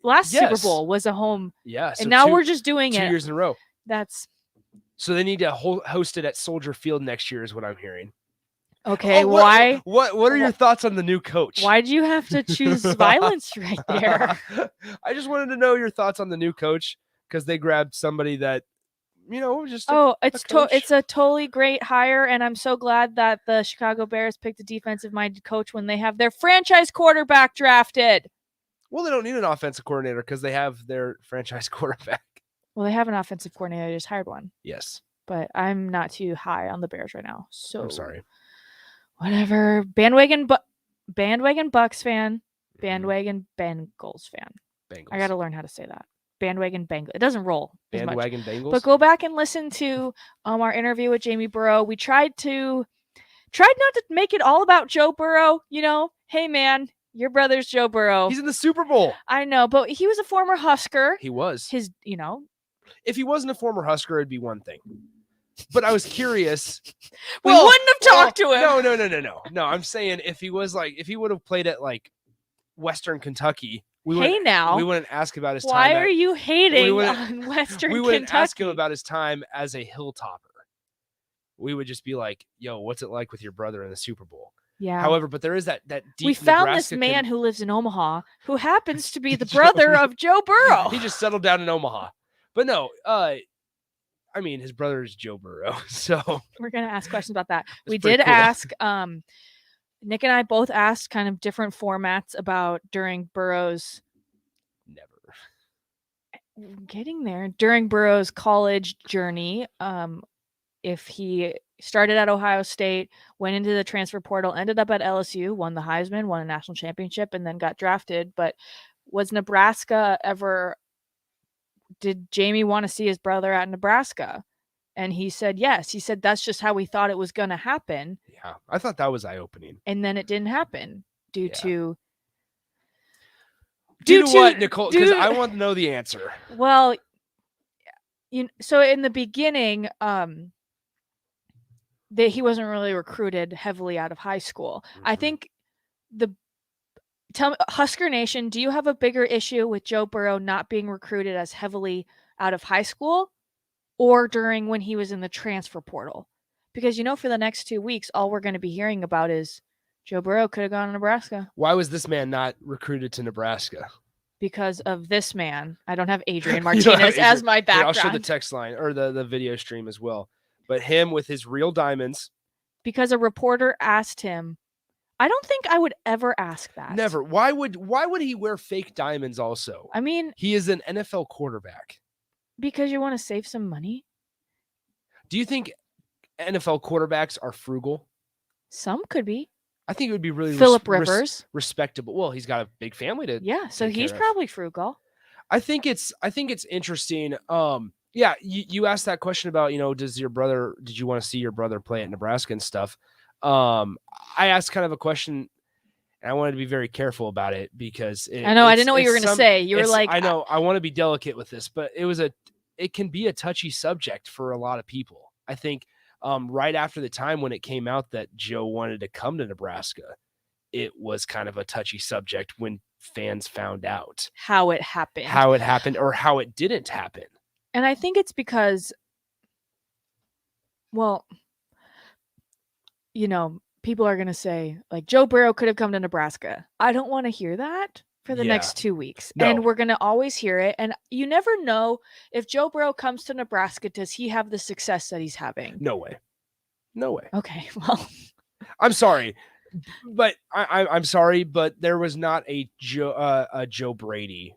last Yes. Super Bowl was a home. Yeah, so and now 2 we're just doing 2 it years in a row. That's So they need to host it at Soldier Field next year, is what I'm hearing. okay. Oh, why? What are your thoughts on the new coach? Why do you have to choose violence right there? I just wanted to know your thoughts on the new coach because they grabbed somebody that, just It's a totally great hire, and I'm so glad that the Chicago Bears picked a defensive-minded coach when they have their franchise quarterback drafted. Well, they don't need an offensive coordinator because they have their franchise quarterback. Well, they have an offensive coordinator. They just hired one. Yes. but I'm not too high on the Bears right now. So I'm sorry. Whatever. Bandwagon Bucks fan. Bandwagon Bengals fan. Bengals. I got to learn how to say that. Bandwagon Bengals. It doesn't roll as much. Bandwagon Bengals. But go back and listen to our interview with Jamie Burrow. We tried not to make it all about Joe Burrow. You know, hey man, your brother's Joe Burrow. He's in the Super Bowl. I know, but he was a former Husker. He was. If he wasn't a former Husker, it'd be one thing. But I was curious. We wouldn't have talked to him. No, I'm saying if he would have played at like Western Kentucky, we wouldn't ask about his time. Why are you hating on Western Kentucky? We wouldn't ask him about his time as a Hilltopper. We would just be like, yo, what's it like with your brother in the Super Bowl? Yeah. However, but there is that deep We found Nebraska this man who lives in Omaha who happens to be the brother of Joe Burrow. He just settled down in Omaha. But no, I mean, his brother is Joe Burrow, so we're gonna ask questions about that. We pretty did cool. ask. Nick and I both asked kind of different formats about during Burrow's. Getting there during Burrow's college journey. If he started at Ohio State, went into the transfer portal, ended up at LSU, won the Heisman, won a national championship, and then got drafted. But was Nebraska ever? Did Jamie want to see his brother at Nebraska? And he said yes. He said that's just how we thought it was going to happen. Yeah, I thought that was eye-opening. And then it didn't happen due to what, Nicole? Because I want to know the answer. Well, so in the beginning, he wasn't really recruited heavily out of high school. I think tell me, Husker Nation, do you have a bigger issue with Joe Burrow not being recruited as heavily out of high school or during when he was in the transfer portal? Because, for the next 2 weeks, all we're going to be hearing about is Joe Burrow could have gone to Nebraska. Why was this man not recruited to Nebraska? Because of this man. I don't have Adrian Martinez as my background. I'll show the text line or the video stream as well. But him with his real diamonds. Because a reporter asked him. I don't think I would ever ask that. Never. Why would he wear fake diamonds also? I mean, he is an NFL quarterback. Because you want to save some money? Do you think NFL quarterbacks are frugal? Some could be. I think it would be really Phillip Rivers respectable. Well, he's got a big family to so he's probably frugal. I think it's interesting. Yeah, you asked that question about, did you want to see your brother play at Nebraska and stuff? I asked kind of a question and I wanted to be very careful about it because I didn't know what you were going to say. You were like, I know I want to be delicate with this, but it can be a touchy subject for a lot of people. I think right after the time when it came out that Joe wanted to come to Nebraska, it was kind of a touchy subject when fans found out how it happened or how it didn't happen. And I think it's because, well, people are going to say, like, Joe Burrow could have come to Nebraska. I don't want to hear that for the next 2 weeks. No. And we're going to always hear it. And you never know if Joe Burrow comes to Nebraska, does he have the success that he's having? No way. Okay, well. I'm sorry. But I'm sorry, but there was not a Joe Brady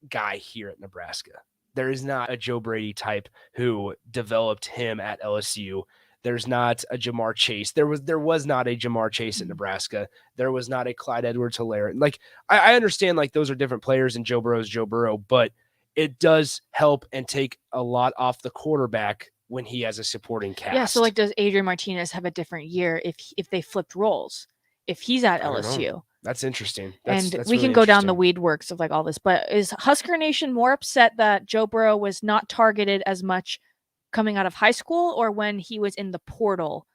guy here at Nebraska. There is not a Joe Brady type who developed him at LSU. There's not a Jamar Chase. There was not a Jamar Chase at Nebraska. There was not a Clyde Edwards-Helaire. Like I understand, like those are different players, and Joe Burrow is Joe Burrow, but it does help and take a lot off the quarterback when he has a supporting cast. Yeah. So, like, does Adrian Martinez have a different year if they flipped roles? If he's at LSU? That's interesting. That's really we can go down the weed works of like all this, but is Husker Nation more upset that Joe Burrow was not targeted as much coming out of high school or when he was in the portal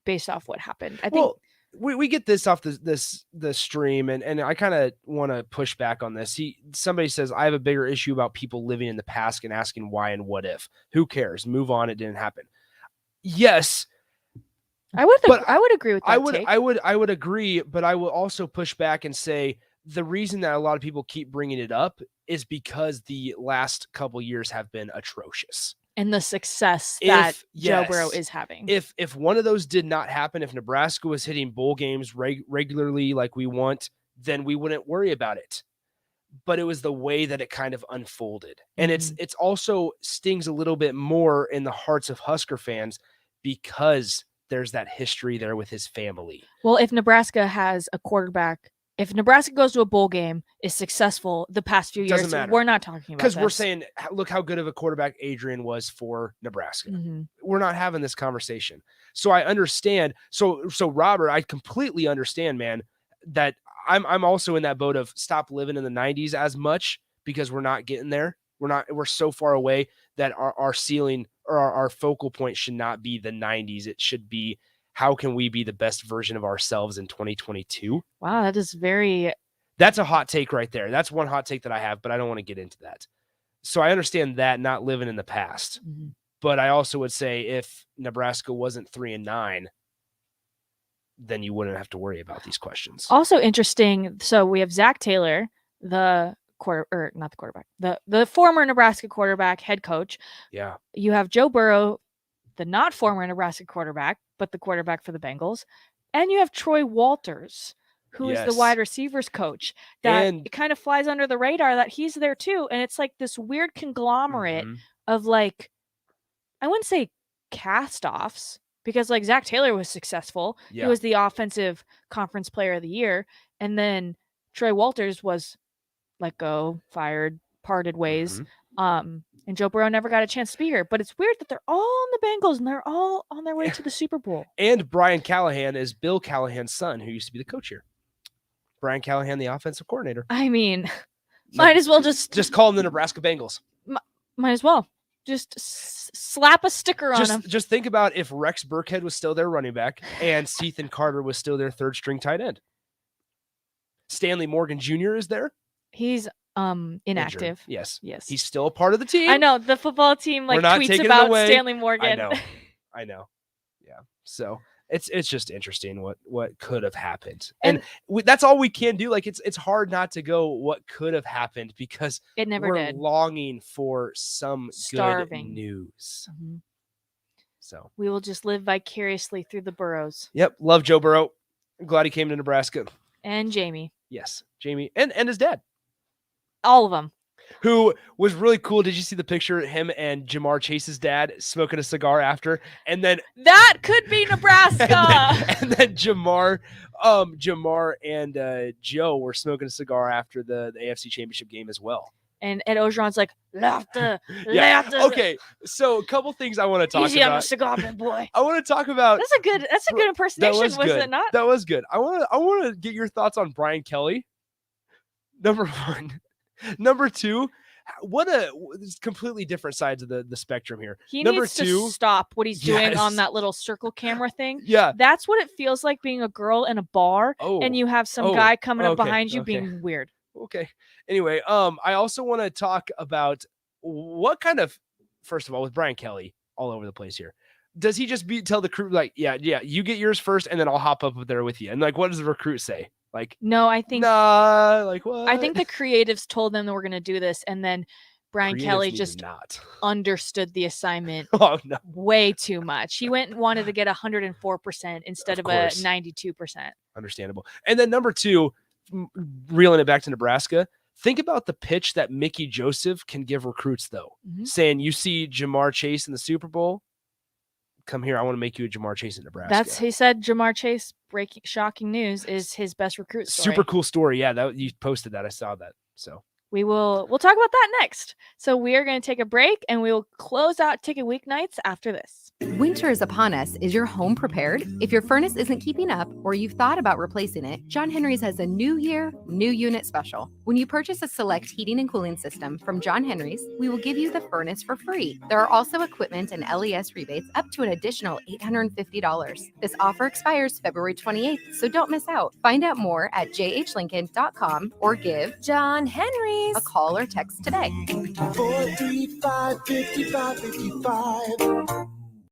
based off what happened? I think we get this off the stream and I kind of want to push back on this. Somebody says, I have a bigger issue about people living in the past and asking why and what if. Who cares? Move on. It didn't happen. Yes. I would agree with that. I would agree, but I will also push back and say the reason that a lot of people keep bringing it up is because the last couple years have been atrocious. And the success that Joe Burrow is having. If one of those did not happen, if Nebraska was hitting bowl games regularly like we want, then we wouldn't worry about it. but it was the way that it kind of unfolded. And it's also stings a little bit more in the hearts of Husker fans because there's that history there with his family. Well, if Nebraska has a quarterback, if Nebraska goes to a bowl game, is successful the past few years, we're not talking about because we're saying, look how good of a quarterback Adrian was for Nebraska. We're not having this conversation. So I understand. So Robert, I completely understand, man, that I'm also in that boat of stop living in the 90s as much because we're not getting there. We're so far away that our ceiling or our focal point should not be the 90s. It should be, how can we be the best version of ourselves in 2022? Wow, that is very... That's a hot take right there. That's one hot take that I have, but I don't want to get into that. So I understand that, not living in the past. But I also would say if Nebraska wasn't 3-9, then you wouldn't have to worry about these questions. Also interesting. So we have Zach Taylor, the former Nebraska quarterback, head coach. Yeah. You have Joe Burrow, the not former Nebraska quarterback, but the quarterback for the Bengals. And you have Troy Walters, who is the wide receivers coach. That it kind of flies under the radar that he's there too. And it's like this weird conglomerate of like, I wouldn't say cast-offs, because like Zach Taylor was successful. Yeah. He was the offensive conference player of the year. And then Troy Walters was let go, fired, parted ways. And Joe Burrow never got a chance to be here. But it's weird that they're all on the Bengals and they're all on their way to the Super Bowl. And Brian Callahan is Bill Callahan's son, who used to be the coach here. Brian Callahan, the offensive coordinator. I mean, might as well just call them the Nebraska Bengals. Might as well. Just slap a sticker on him. Just think about if Rex Burkhead was still their running back and Ethan Carter was still their third string tight end. Stanley Morgan Jr. is there. He's inactive. Injured. Yes. He's still a part of the team. I know the football team like tweets about Stanley Morgan. I know. Yeah. So it's just interesting what could have happened, and that's all we can do. Like it's hard not to go what could have happened because it never we're did. longing for some good news. So we will just live vicariously through the Burrows. Yep. Love Joe Burrow. I'm glad he came to Nebraska. And Jamie. Yes, Jamie and his dad. All of them. Who was really cool. Did you see the picture of him and Jamar Chase's dad smoking a cigar after? And then that could be Nebraska. and then Jamar and Joe were smoking a cigar after the AFC Championship game as well. And Ed Ogeron's like, laughter. Okay, so a couple things I want to talk Easy about. on the cigar, big boy. I want to talk about. That's a good impersonation, was it not? That was good. I want to get your thoughts on Brian Kelly. Number one. Number two, it's completely different sides of the spectrum here. He Number needs two, to stop what he's doing on that little circle camera thing. Yeah. That's what it feels like being a girl in a bar and you have some guy coming up behind you being weird. Okay. Anyway, I also want to talk about what kind of, first of all, with Brian Kelly all over the place here. Does he just tell the crew like, yeah, you get yours first and then I'll hop up there with you? And like, what does the recruit say? Like, no, I think like what? I think the creatives told them that we're going to do this, and then Brian Kelly just understood the assignment way too much. He went and wanted to get 104% instead of a 92%. Understandable. And then number two, reeling it back to Nebraska. Think about the pitch that Mickey Joseph can give recruits, though, saying you see Jamar Chase in the Super Bowl. Come here. I want to make you a Jamar Chase in Nebraska. He said Jamar Chase, shocking news, is his best recruit story. Super cool story. Yeah, you posted that. I saw that. So we'll talk about that next. So we are going to take a break and we will close out Ticket Weeknights after this. Winter is upon us. Is your home prepared? If your furnace isn't keeping up or you've thought about replacing it, John Henry's has a new year, new unit special. When you purchase a select heating and cooling system from John Henry's, we will give you the furnace for free. There are also equipment and LES rebates up to an additional $850. This offer expires February 28th, so don't miss out. Find out more at jhlincoln.com or give John Henry's a call or text today. 435-5555.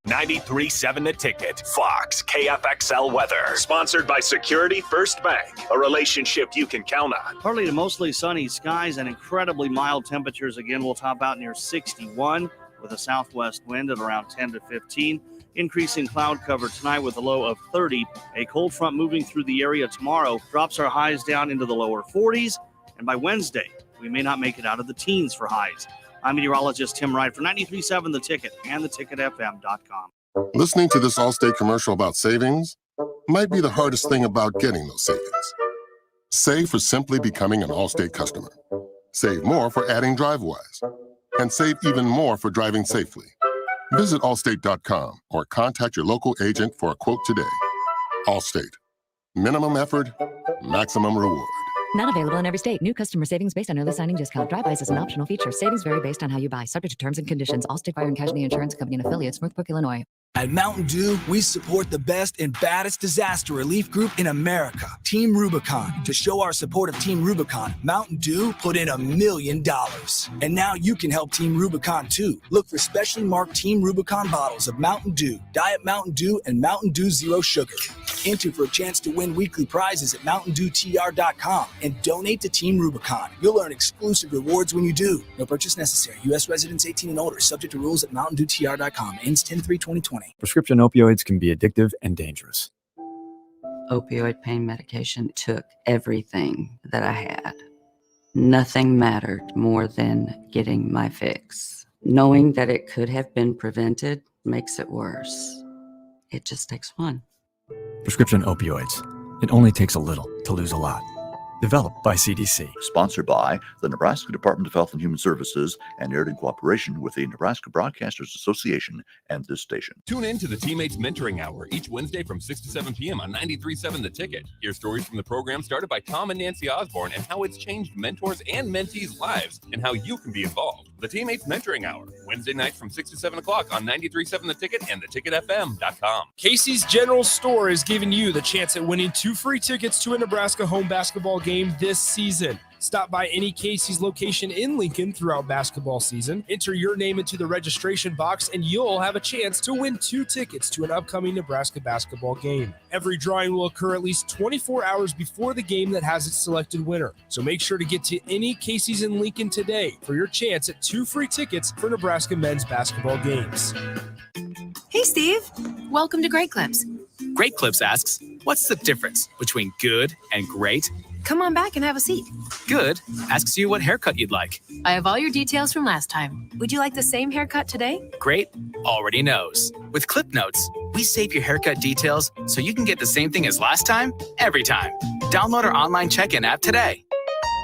93.7 The Ticket. Fox KFXL weather. Sponsored by Security First Bank. A relationship you can count on. Partly to mostly sunny skies and incredibly mild temperatures. Again, we'll top out near 61 with a southwest wind at around 10 to 15. Increasing cloud cover tonight with a low of 30. A cold front moving through the area tomorrow drops our highs down into the lower 40s. And by Wednesday, We may not make it out of the teens for highs. I'm meteorologist Tim Wright for 93.7 The Ticket and theticketfm.com. Listening to this Allstate commercial about savings might be the hardest thing about getting those savings. Save for simply becoming an Allstate customer. Save more for adding DriveWise. And save even more for driving safely. Visit allstate.com or contact your local agent for a quote today. Allstate. Minimum effort, maximum reward. Not available in every state. New customer savings based on early signing discount. Drive-bys is an optional feature. Savings vary based on how you buy. Subject to terms and conditions. Allstate Fire and Casualty Insurance Company and affiliates. Northbrook, Illinois. At Mountain Dew, we support the best and baddest disaster relief group in America, Team Rubicon. To show our support of Team Rubicon, Mountain Dew put in $1 million. And now you can help Team Rubicon too. Look for specially marked Team Rubicon bottles of Mountain Dew, Diet Mountain Dew, and Mountain Dew Zero Sugar. Enter for a chance to win weekly prizes at MountainDewTR.com and donate to Team Rubicon. You'll earn exclusive rewards when you do. No purchase necessary. U.S. residents 18 and older. Subject to rules at MountainDewTR.com. Ends 10/3/2020. Prescription opioids can be addictive and dangerous. Opioid pain medication took everything that I had. Nothing mattered more than getting my fix. Knowing that it could have been prevented makes it worse. It just takes one. Prescription opioids. It only takes a little to lose a lot. Developed by CDC. Sponsored by the Nebraska Department of Health and Human Services and aired in cooperation with the Nebraska Broadcasters Association and this station. Tune in to the Teammates Mentoring Hour each Wednesday from 6 to 7 p.m. on 93.7 The Ticket. Hear stories from the program started by Tom and Nancy Osborne and how it's changed mentors and mentees' lives and how you can be involved. The Teammates Mentoring Hour, Wednesday nights from 6 to 7 o'clock on 93.7 The Ticket and theticketfm.com. Casey's General Store is giving you the chance at winning 2 free tickets to a Nebraska home basketball game this season. Stop by any Casey's location in Lincoln throughout basketball season. Enter your name into the registration box, and you'll have a chance to win 2 tickets to an upcoming Nebraska basketball game. Every drawing will occur at least 24 hours before the game that has its selected winner. So make sure to get to any Casey's in Lincoln today for your chance at 2 free tickets for Nebraska men's basketball games. Hey, Steve. Welcome to Great Clips. Great Clips asks, what's the difference between good and great? Come on back and have a seat. Good asks you what haircut you'd like. I have all your details from last time. Would you like the same haircut today? Great already knows. With Clip Notes, we save your haircut details so you can get the same thing as last time, every time. Download our online check-in app today.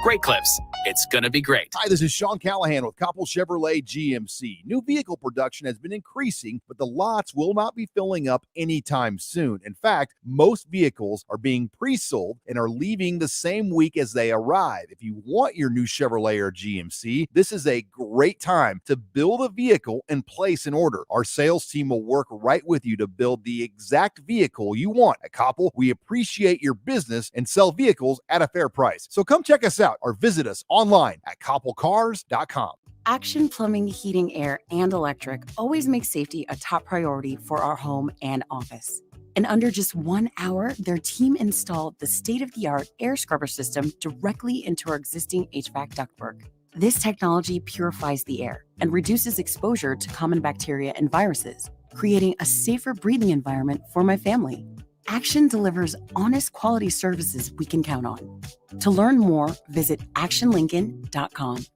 Great Clips. It's gonna be great. Hi, this is Sean Callahan with Koppel Chevrolet GMC. New vehicle production has been increasing, but the lots will not be filling up anytime soon. In fact, most vehicles are being pre-sold and are leaving the same week as they arrive. If you want your new Chevrolet or GMC, this is a great time to build a vehicle and place an order. Our sales team will work right with you to build the exact vehicle you want. At Koppel, we appreciate your business and sell vehicles at a fair price. So come check us out or visit us online at koppelcars.com. Action Plumbing, Heating, Air, and Electric always makes safety a top priority for our home and office. In under just 1 hour, their team installed the state-of-the-art air scrubber system directly into our existing HVAC ductwork. This technology purifies the air and reduces exposure to common bacteria and viruses, creating a safer breathing environment for my family. Action delivers honest quality services we can count on. To learn more, visit actionlincoln.com.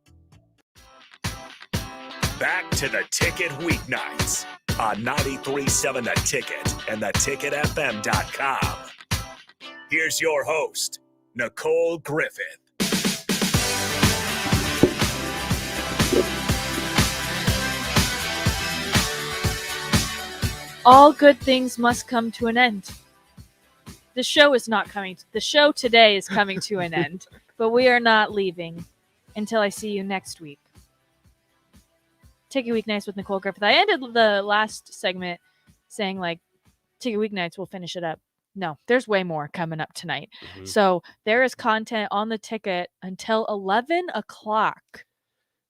Back to the Ticket Weeknights on 93.7 The Ticket and theticketfm.com. Here's your host, Nicole Griffith. All good things must come to an end. The show is not coming. The show today is coming to an end, but we are not leaving until I see you next week. Ticket Weeknights with Nicole Griffith. I ended the last segment saying, like, Ticket Weeknights will finish it up. No, there's way more coming up tonight. Mm-hmm. So there is content on the ticket until 11 o'clock,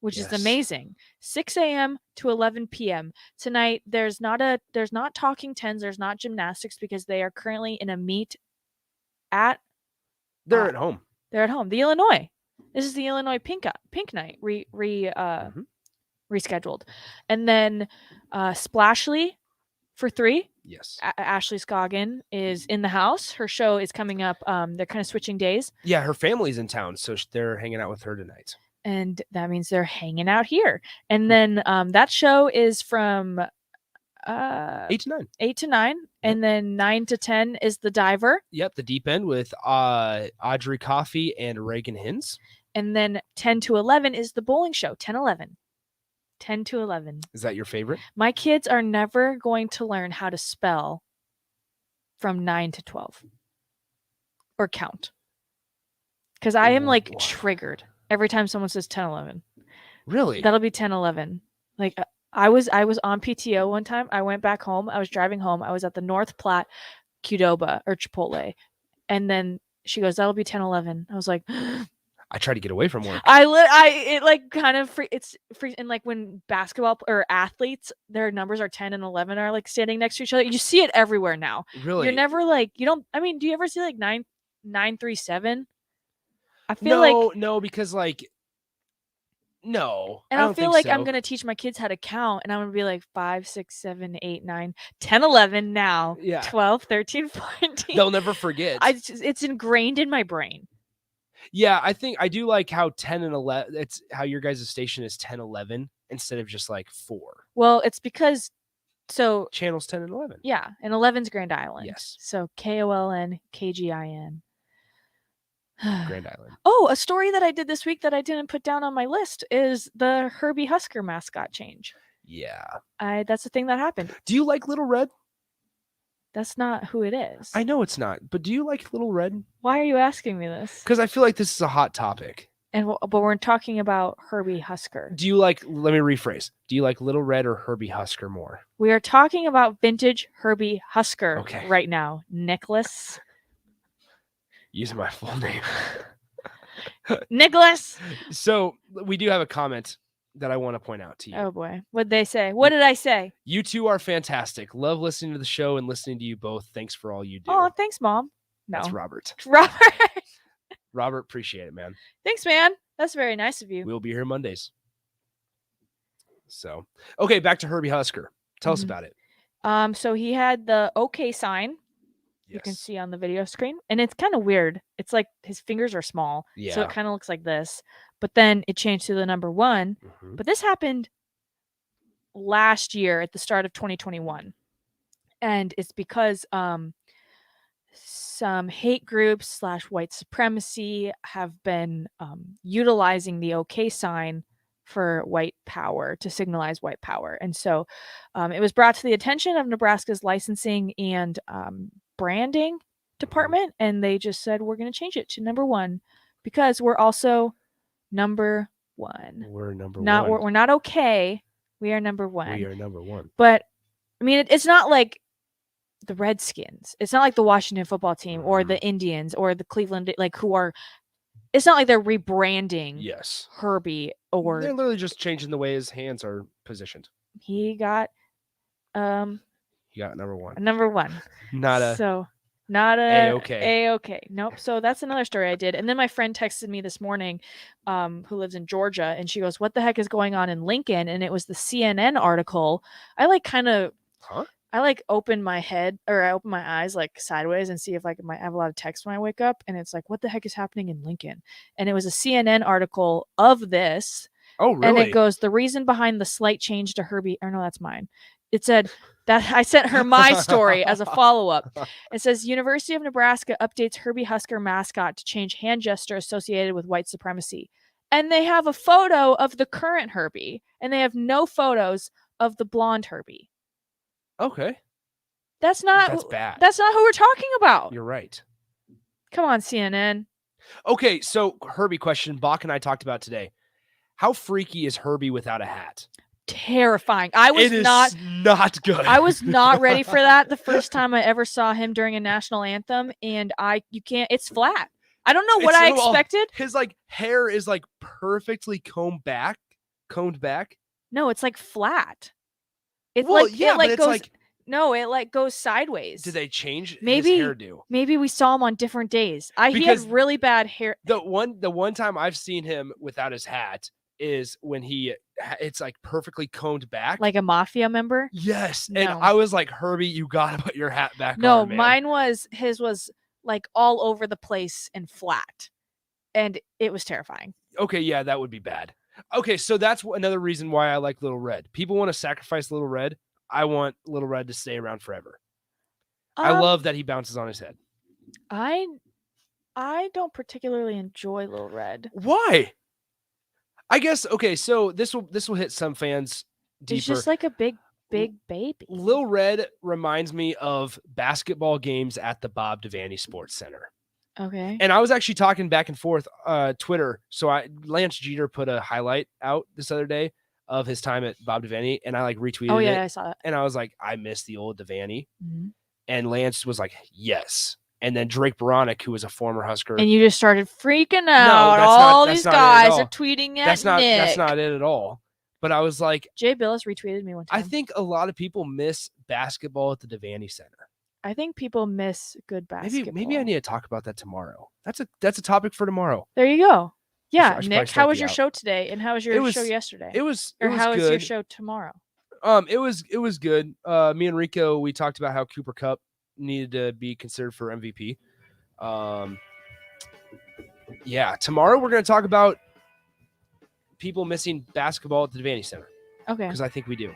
which is amazing. 6 a.m. to 11 p.m. Tonight, there's not Talking Tens, there's not gymnastics because they are currently in a meet at... They're at home. They're at home. The Illinois. This is the Illinois Pink Night rescheduled. And then Splashly for 3. Yes. Ashley Scoggin is in the house. Her show is coming up. They're kind of switching days. Yeah, her family's in town, so they're hanging out with her tonight. and that means they're hanging out here. And then that show is from 8 to 9. 8 to 9, and then 9 to 10 is the diver. Yep, the deep end with Audrey Coffey and Reagan Hins. And then 10 to 11 is the bowling show. 10 to 11. Is that your favorite? My kids are never going to learn how to spell from 9 to 12 or count. Because I am like triggered every time someone says 10, 11. Really? That'll be 10, 11. Like I was on PTO one time. I went back home. I was driving home. I was at the North Platte Qdoba or Chipotle. And then she goes, that'll be 10, 11. I was like, I try to get away from work. it like kind of it's free. And like when basketball or athletes, their numbers are 10 and 11 are like standing next to each other. You see it everywhere now. Really? You're never like, you don't, I mean, do you ever see like 937? I feel No, because like, no. and I feel like I'm going to teach my kids how to count, and I'm going to be like 5, 6, 7, 8, 9, 10, 11 now. Yeah. 12, 13, 14. They'll never forget. It's ingrained in my brain. Yeah, I think I do like how 10 and 11, it's how your guys' station is 10, 11 instead of just like 4. Well, it's because, so. Channels 10 and 11. Yeah, and 11's Grand Island. Yes. So KOLN, KGIN. Grand Island. Oh, a story that I did this week that I didn't put down on my list is the Herbie Husker mascot change. Yeah. That's the thing that happened. Do you like Little Red? That's not who it is. I know it's not, but do you like Little Red? Why are you asking me this? Because I feel like this is a hot topic. But we're talking about Herbie Husker. Do you like, let me rephrase. Do you like Little Red or Herbie Husker more? We are talking about vintage Herbie Husker Okay. right now. Nicholas. Using my full name. Nicholas. So we do have a comment that I want to point out to you. Oh boy. What'd they say? What did I say? You two are fantastic. Love listening to the show and listening to you both. Thanks for all you do. Oh, thanks, Mom. No. That's Robert. Robert, appreciate it, man. Thanks, man. That's very nice of you. We'll be here Mondays. So, okay, back to Herbie Husker. Tell us about it. So he had the OK sign. You can see on the video screen, and it's kind of weird. It's like his fingers are small, so Yeah. it kind of looks like this. But then it changed to the number 1. But this happened last year at the start of 2021, and it's because some hate groups / white supremacy have been utilizing the OK sign for white power, to signalize white power. And so it was brought to the attention of Nebraska's licensing and branding department, and they just said, we're going to change it to number 1 because we're also number 1. We're number Not 1. we're not okay. We are number 1. We are number 1. But I mean, it's not like the Redskins. It's not like the Washington football team or the Indians or the Cleveland, like who are. It's not like they're rebranding. Yes. Herbie or They're literally just changing the way his hands are positioned. he got He got number 1. number 1. Not a A-okay. A-okay. Nope. So that's another story I did. And then my friend texted me this morning, who lives in Georgia, and she goes, what the heck is going on in Lincoln? And it was the CNN article. I like kind of I like open my head, or I open my eyes like sideways and see if like I might have a lot of text when I wake up, and it's like, what the heck is happening in Lincoln? And it was a CNN article of this. Oh, really? And it goes, the reason behind the slight change to Herbie, or no, that's mine. It said that I sent her my story as a follow-up. It says University of Nebraska updates Herbie Husker mascot to change hand gesture associated with white supremacy. And they have a photo of the current Herbie, and they have no photos of the blonde Herbie. Okay. That's bad. That's not who we're talking about. You're right. Come on, CNN. Okay, so Herbie question. Bach and I talked about today. How freaky is Herbie without a hat? Terrifying. I was It is not good. I was not ready for that the first time I ever saw him during a national anthem, and you can't. It's flat. I don't know what I expected. His like hair is like perfectly combed back. No, it's like flat. It's Well, like yeah, it like but it's goes. like- No, it like goes sideways. Did they change Maybe his hairdo? Maybe we saw him on different days. He Because had really bad hair. The one time I've seen him without his hat is when it's like perfectly combed back. Like a mafia member? Yes. No. And I was like, Herbie, you gotta put your hat back No, on, man. his was like all over the place and flat. And it was terrifying. Okay, yeah, that would be bad. Okay, so that's another reason why I like Little Red. People want to sacrifice Little Red. I want Little Red to stay around forever. I love that he bounces on his head. I don't particularly enjoy Little Red. Why? I guess okay, so this will hit some fans deeper. He's just like a big baby. Lil Red reminds me of basketball games at the Bob Devaney Sports Center. Okay. And I was actually talking back and forth Twitter. So Lance Jeter put a highlight out this other day of his time at Bob Devaney, and I like retweeted it. Oh yeah, I saw that. And I was like, I miss the old Devaney. Mhm. And Lance was like, yes. And then Drake Baronic, who was a former Husker. And you just started freaking out. All these guys are tweeting at That's not Nick. it at all. But I was like, Jay Billis retweeted me one time. I think a lot of people miss basketball at the Devaney Center. I think people miss good basketball. Maybe I need to talk about that tomorrow. That's a topic for tomorrow. There you go. Yeah, I should probably Nick, start how was the your out. show today, and how was your show yesterday? It was how is your good. show tomorrow? It was good. Me and Rico, we talked about how Cooper Kupp needed to be considered for MVP. Yeah, tomorrow we're going to talk about people missing basketball at the Devaney Center. Okay. Because I think we do.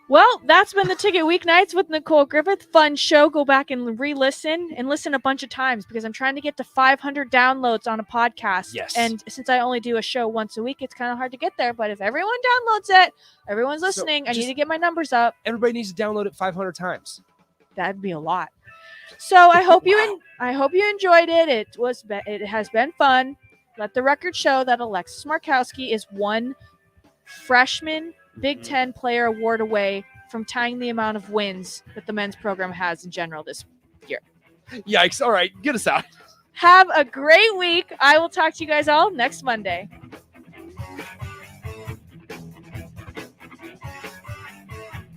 Well, that's been the Ticket Weeknights with Nicole Griffith. Fun show. Go back and re-listen and listen a bunch of times because I'm trying to get to 500 downloads on a podcast. Yes. And since I only do a show once a week, it's kind of hard to get there. But if everyone downloads it, everyone's listening, I need to get my numbers up. Everybody needs to download it 500 times. That'd be a lot. So I hope you enjoyed it. It has been fun. Let the record show that Alexis Markowski is one freshman Big Ten Player Award away from tying the amount of wins that the men's program has in general this year. Yikes. All right, get us out. Have a great week. I will talk to you guys all next Monday.